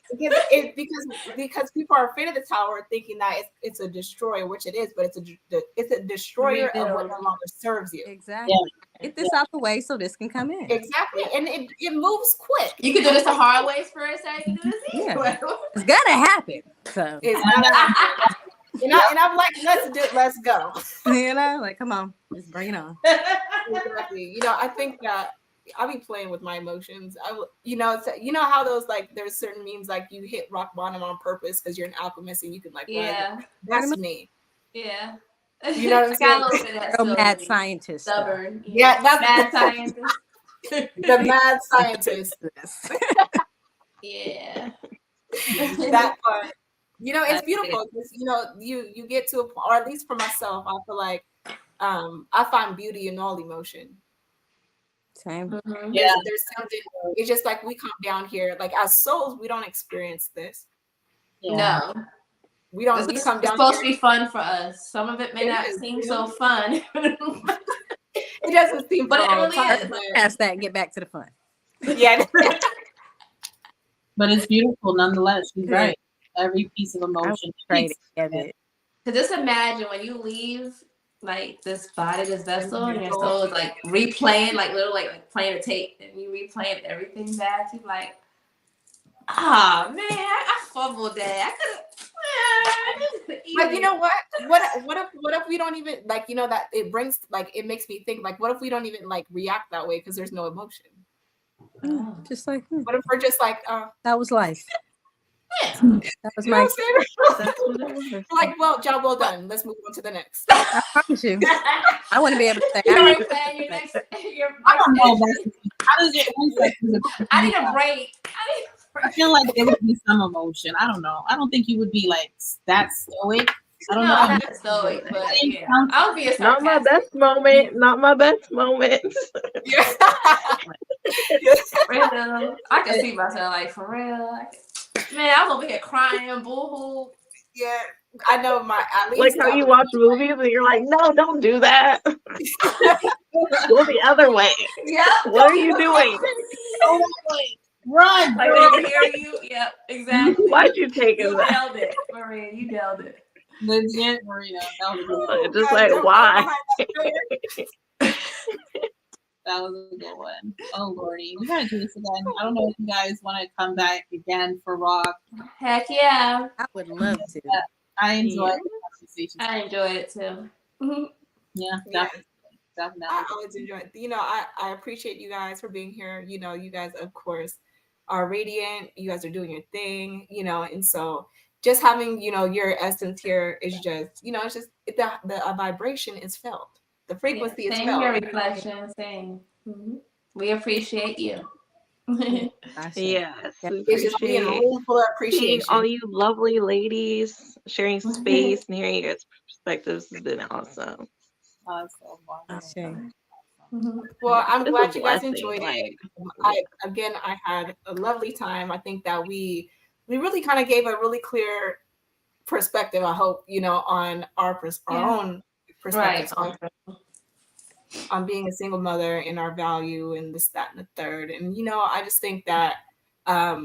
Because people are afraid of the tower, thinking that it's a destroyer, which it is, but it's a destroyer of what no longer serves you. Exactly. Yeah. Get this out the way so this can come in. Exactly, and it moves quick. You can do this the hard way first, or you can do this easy way. It's gonna happen. So it's gonna happen. And I'm like, let's go. Like, come on, let's bring it on. Exactly. I think that I'll be playing with my emotions. How those, like, there's certain memes like you hit rock bottom on purpose because you're an alchemist and you can like, that's me. Yeah. You know what I'm saying? Mad scientist. Stubborn. Yeah, that's mad scientist. The mad scientist. Yeah. That part. It's beautiful because you get to or at least for myself, I feel like I find beauty in all emotion. Same. Mm-hmm. There's something. It's just like we come down here, like as souls, we don't experience this. No, we don't. We come down. It's supposed to be fun for us. Some of it may not seem so fun. It doesn't seem, but it really is. Past that, get back to the fun. Yeah, but it's beautiful nonetheless. She's right. Every piece of emotion. Right. To just imagine when you leave like this body, this vessel, and your soul is like replaying, like literally like playing a tape, and you replaying everything back. You're like, man, I fumbled that. I could. But you know what? What if we don't even like? That it brings like it makes me think like, what if we don't even like react that way because there's no emotion? Just like what if we're just like, that was life. That was my like, well, job well done. Let's move on to the next. I promise you. I want to be able to say I don't know. How does it I need a break. I feel like there would be some emotion. I don't know. I don't think you would be like that stoic. I don't know. I'm not stoic, but yeah. I'll be a not my best moment. Not my best moment. Random. I can see myself like for real. Man, I was over here crying, boo-hoo. Yeah, I know at least like how you watch movies and you're like, no, don't do that. Go the other way. Yeah. What are you doing? Go that way. Run. Like they can hear you. Yep, exactly. Why'd you take it? You nailed it, Maria. You nailed it. Legit, Maria. That was just like, why? That was a good one. Oh, Lordy. We got to do this again. I don't know if you guys want to come back again for Rock. Heck yeah. I would love to. I enjoyed conversations. I enjoyed it too. Yeah, Yes. definitely. I always enjoy it. You know, I appreciate you guys for being here. You know, you guys, of course, are radiant. You guys are doing your thing, you know, and so just having, you know, your essence here is just, you know, it's just the vibration is felt. The frequency is Same felt. here, reflection. Same. We appreciate you. Yes, we It's just being a appreciate room full of seeing all appreciation. you lovely ladies sharing space and hearing your guys' perspectives has been awesome. So Ashe. Well, I'm It's a glad you guys blessing. enjoyed Like, it. I had a lovely time. I think that we really kind of gave a really clear perspective, I hope, you know, on our own perspectives on being a single mother and our value and this, that, and the third. And, you know, I just think that I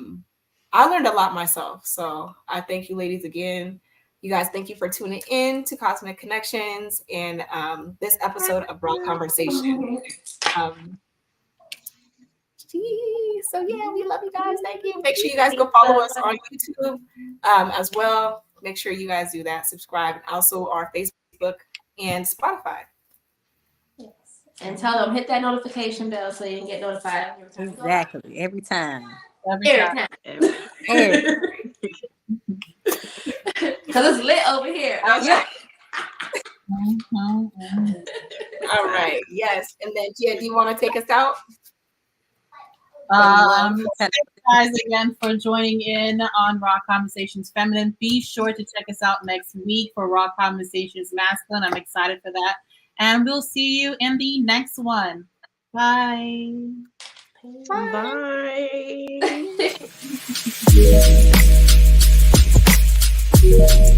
learned a lot myself. So I thank you ladies again. You guys, thank you for tuning in to Cosmic Connections and this episode of Broad Conversation. So yeah, we love you guys. Thank you. Make sure you guys go follow us on YouTube as well. Make sure you guys do that. Subscribe, and also our Facebook and Spotify. Yes. And tell them hit that notification bell so you can get notified every time. Exactly. Every time. Every time. Because it's lit over here. Okay. All right. Yes. And then Gia, do you want to take us out? Thanks guys again for joining in on Raw Conversations Feminine. Be sure to check us out next week for Raw Conversations Masculine. I'm excited for that. And we'll see you in the next one. Bye. bye.